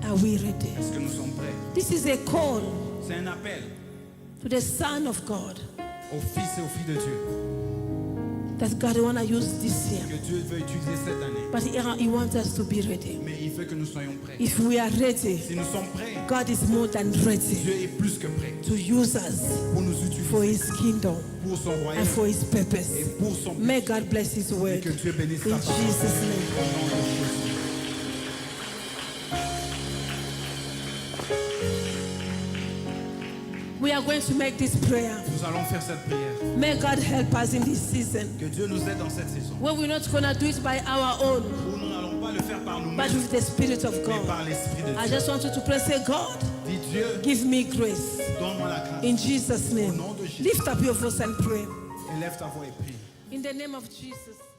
Are we ready? Est-ce que nous sommes prêts? This is a call C'est un appel to the Son of God aux fils et aux filles de Dieu that God want to use this year. que Dieu veut utiliser cette année. But He wants us to be ready. Mais il veut que nous soyons prêts. If we are ready, Si nous sommes prêts, God is more than ready Dieu est plus que prêt to use us pour nous for utiliser His kingdom pour son royaume and for His et purpose. pour son but. May God bless His Et word. que Dieu bénisse In ta parole. Jesus' name. Au nom de Jésus. We are going to make this prayer. Nous allons faire cette prière. May God help us in this season. Que Dieu nous aide dans cette saison. Where we're not going to do it by our own, Où nous n'allons pas le faire par but nous-mêmes, with the Spirit of mais God. par l'Esprit de I Dieu. just want you to pray, say, God, Dis Dieu, give me grace. donne-moi la grâce. In Jesus' name. Lift up your voice and pray. Élève ta voix et prie. In the name of Jesus.